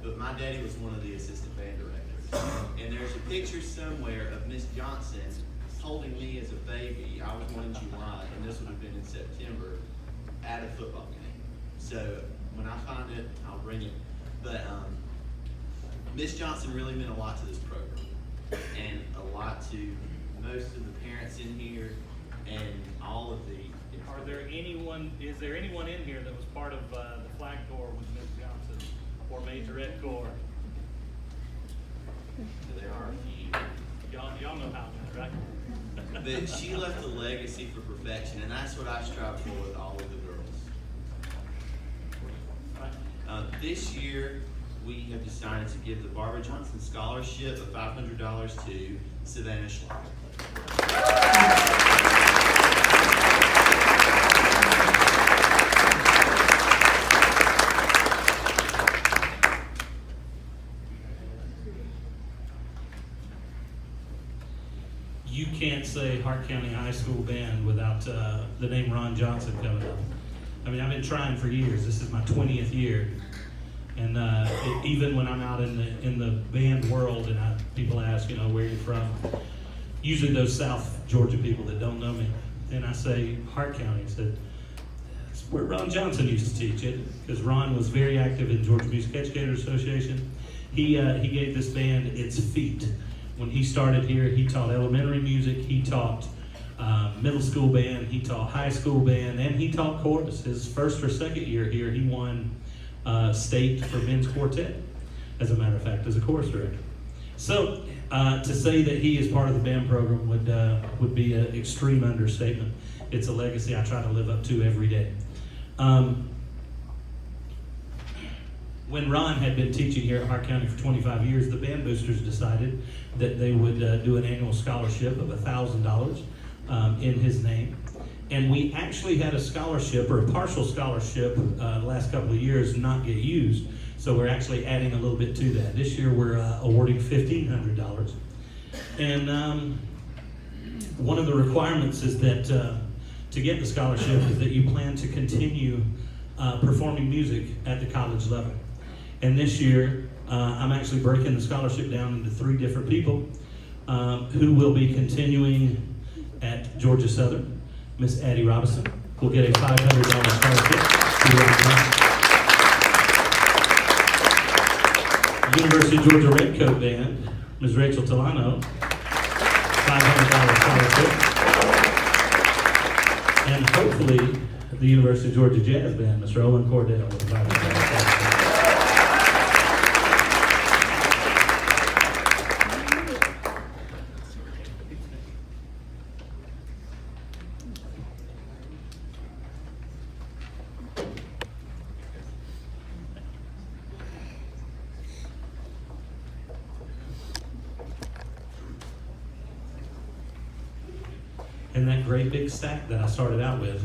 But my daddy was one of the assistant band directors. And there's a picture somewhere of Miss Johnson holding me as a baby. I was born in July, and this would have been in September, at a football game. So when I find it, I'll bring it. But Miss Johnson really meant a lot to this program, and a lot to most of the parents in here, and all of the. Is there anyone in here that was part of the flag corps with Ms. Johnson or Majorette Corps? There are a few. Y'all know how it is, right? But she left a legacy for perfection, and that's what I strive for with all of the girls. This year, we have decided to give the Barbara Johnson Scholarship of $500 to Savannah Schlager. You can't say Hart County High School Band without the name Ron Johnson coming up. I mean, I've been trying for years. This is my 20th year. And even when I'm out in the band world and people ask, where you're from, usually those South Georgia people that don't know me, and I say Hart County. I said, that's where Ron Johnson used to teach it, because Ron was very active in Georgia Music Educators Association. He gave this band its feet. When he started here, he taught elementary music, he taught middle school band, he taught high school band, and he taught chorus. His first or second year here, he won state for men's quartet, as a matter of fact, as a chorus director. So to say that he is part of the band program would be an extreme understatement. It's a legacy I try to live up to every day. When Ron had been teaching here at Hart County for 25 years, the band boosters decided that they would do an annual scholarship of $1,000 in his name. And we actually had a scholarship, or a partial scholarship, the last couple of years not get used. So we're actually adding a little bit to that. This year we're awarding $1,500. And one of the requirements is that to get the scholarship is that you plan to continue performing music at the college level. And this year, I'm actually breaking the scholarship down into 3 different people who will be continuing at Georgia Southern. Miss Addie Robinson will get a $500 scholarship. University of Georgia Redcoat Band, Ms. Rachel Tolano, $500 scholarship. And hopefully, the University of Georgia Jazz Band, Mr. Owen Cordell, with a $500 scholarship. And that great big stack that I started out with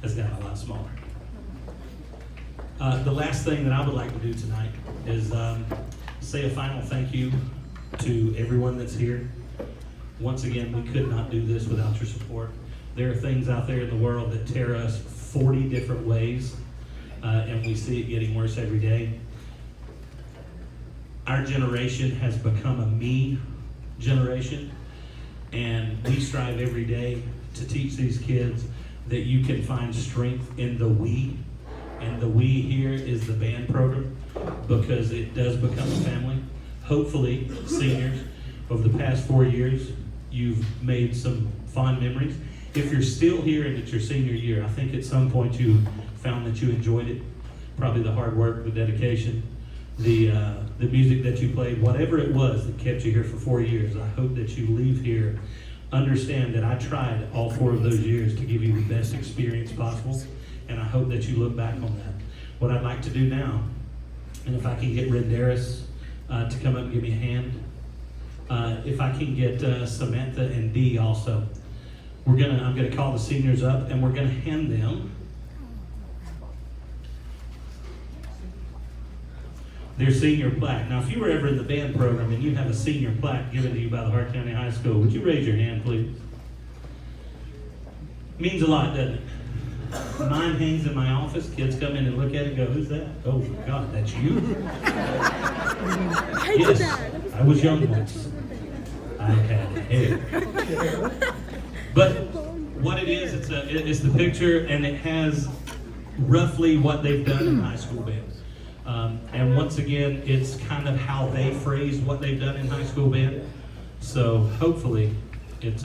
has gotten a lot smaller. The last thing that I would like to do tonight is say a final thank you to everyone that's here. Once again, we could not do this without your support. There are things out there in the world that tear us 40 different ways, and we see it getting worse every day. Our generation has become a me generation. And we strive every day to teach these kids that you can find strength in the we. And the we here is the band program, because it does become a family. Hopefully, seniors, over the past 4 years, you've made some fond memories. If you're still here and it's your senior year, I think at some point you found that you enjoyed it. Probably the hard work, the dedication, the music that you played, whatever it was that kept you here for 4 years. I hope that you leave here, understand that I tried all 4 of those years to give you the best experience possible, and I hope that you look back on that. What I'd like to do now, and if I can get Renderis to come up and give me a hand, if I can get Samantha and Dee also. I'm gonna call the seniors up, and we're gonna hand them their senior plaque. Now, if you were ever in the band program and you have a senior plaque given to you by the Hart County High School, would you raise your hand, please? Means a lot, doesn't it? Mine hangs in my office. Kids come in and look at it and go, "Who's that?" "Oh my God, that's you?" Yes, I was young once. I had hair. But what it is, it's the picture, and it has roughly what they've done in high school band. And once again, it's kind of how they phrase what they've done in high school band. So hopefully it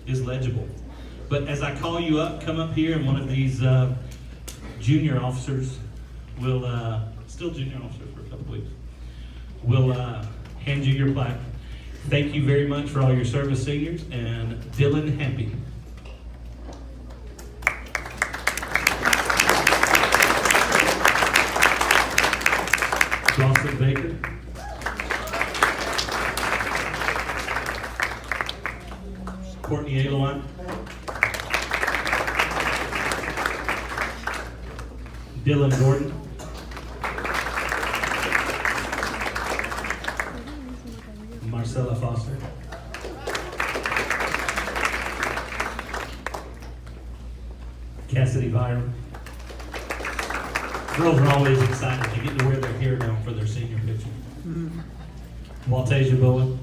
is legible. But as I call you up, come up here, and one of these junior officers will, still junior officer for a couple weeks, will hand you your plaque. Thank you very much for all your service, seniors, and Dylan Happy. Dawson Baker. Courtney Alowan. Dylan Gordon. Marcella Foster. Cassidy Byram. Girls are always excited to get to wear their hair down for their senior picture. Waltasia Bowen.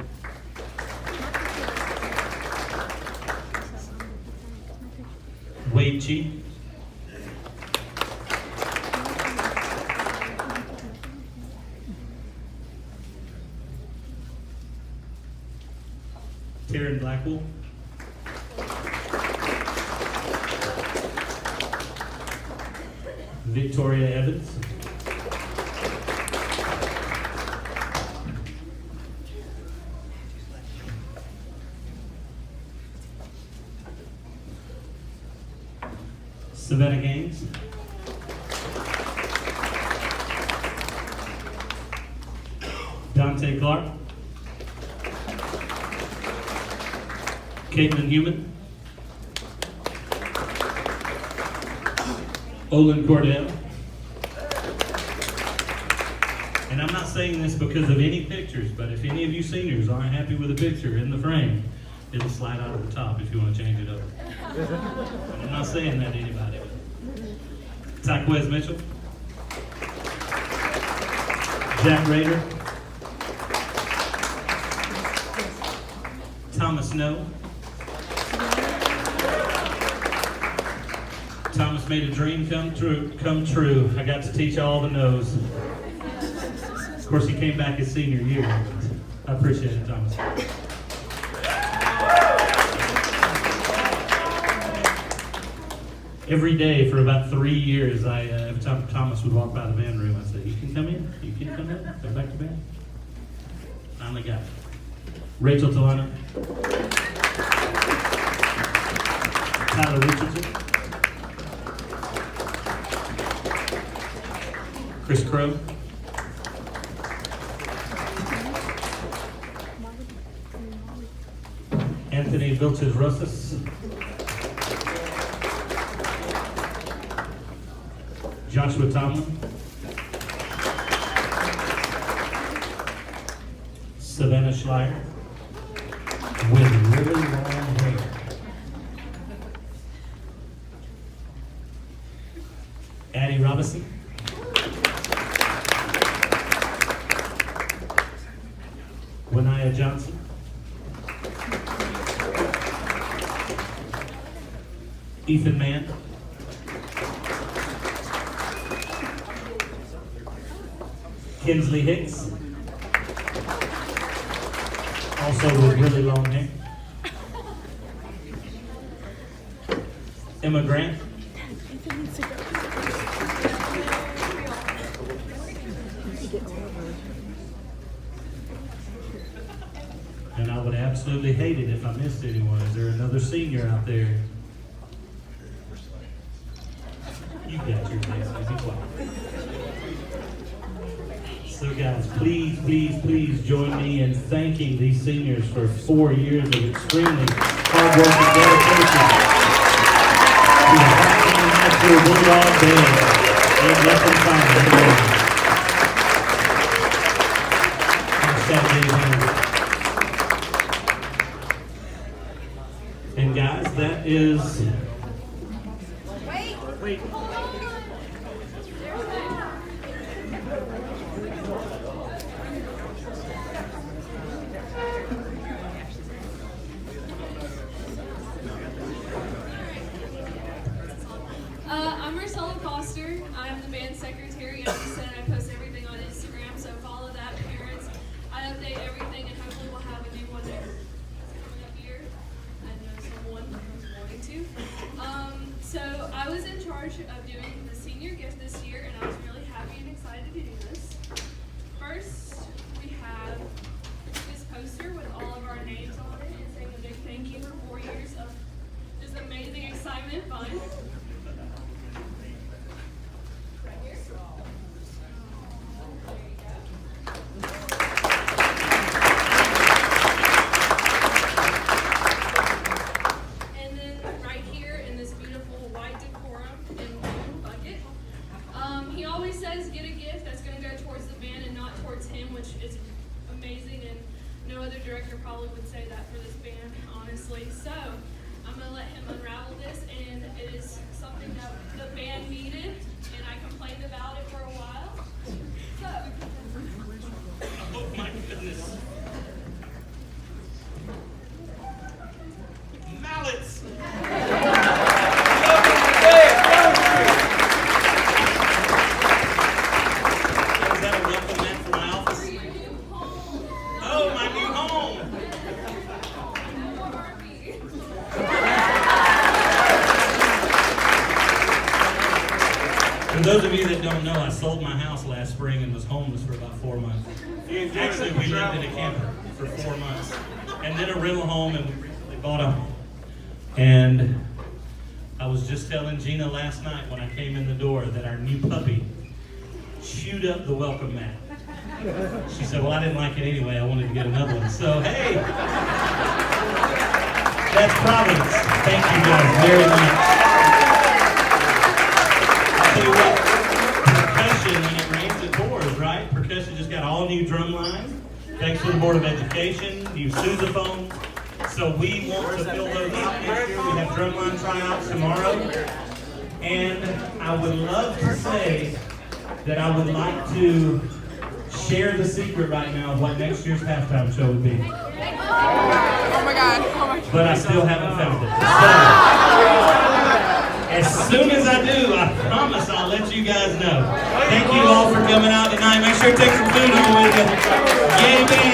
Wade Cheek. Taryn Blackwell. Victoria Evans. Savannah Gaines. Dante Clark. Caitlin Human. Olin Cordell. And I'm not saying this because of any pictures, but if any of you seniors aren't happy with a picture in the frame, it'll slide out of the top if you want to change it over. I'm not saying that to anybody. Taquez Mitchell. Jack Rader. Thomas Snow. Thomas made a dream come true. I got to teach all the no's. Of course, he came back his senior year. I appreciate it, Thomas. Every day for about 3 years, every time Thomas would walk by the band room, I'd say, "You can come in, you can come in, go back to band." Finally got it. Rachel Talana. Tyler Richardson. Chris Crow. Anthony Vilches Rosas. Joshua Tomlin. Savannah Schleier. With really long hair. Addie Robinson. Winia Johnson. Ethan Mann. Kinsley Hicks. Also with really long hair. Emma Grant. And I would absolutely hate it if I missed anyone. Is there another senior out there? You got your face, be quiet. So guys, please, please, please join me in thanking these seniors for 4 years of extremely hard work and dedication to the High School Bulldog Band. Ain't nothing finer than that. that, Dave. And guys, that is. Wait. I'm Marcella Foster. I'm the band secretary. As you said, I post everything on Instagram, so follow that, parents. I update everything, and hopefully we'll have a new one there coming up here. I know someone who's wanting to. So I was in charge of doing the senior gift this year, and I was really happy and excited to do this. First, we have this poster with all of our names on it and saying a big thank you for 4 years of just amazing excitement and fun. Right here. There you go. And then right here in this beautiful white decorum in blue bucket, he always says get a gift that's going to go towards the band and not towards him, which is amazing, and no other director probably would say that for this band, honestly. So I'm going to let him unravel this, and it is something that the band needed, and I complained about it for a while. So, Oh my goodness. Mallets. Is that a welcome mat for my office? Oh, my new home. For those of you that don't know, I sold my house last spring and was homeless for about 4 months. Actually, we lived in a camper for 4 months, and then a rental home, and we recently bought a home. And I was just telling Gina last night when I came in the door that our new puppy chewed up the welcome mat. She said, well, I didn't like it anyway. I wanted to get another one. So, hey, that's Providence. Thank you guys very much. I'll tell you what, percussion, when it rains, it pours, right? Percussion just got all new drum lines. Thanks to the Board of Education, new sousaphones. So we want to fill those out next year. We have drumline tryouts tomorrow. And I would love to say that I would like to share the secret right now of what next year's halftime show would be. Oh my God. Oh my God. But I still haven't found it. So, as soon as I do, I promise I'll let you guys know. Thank you all for coming out tonight. Make sure to take some food on the way to go. Yay, man.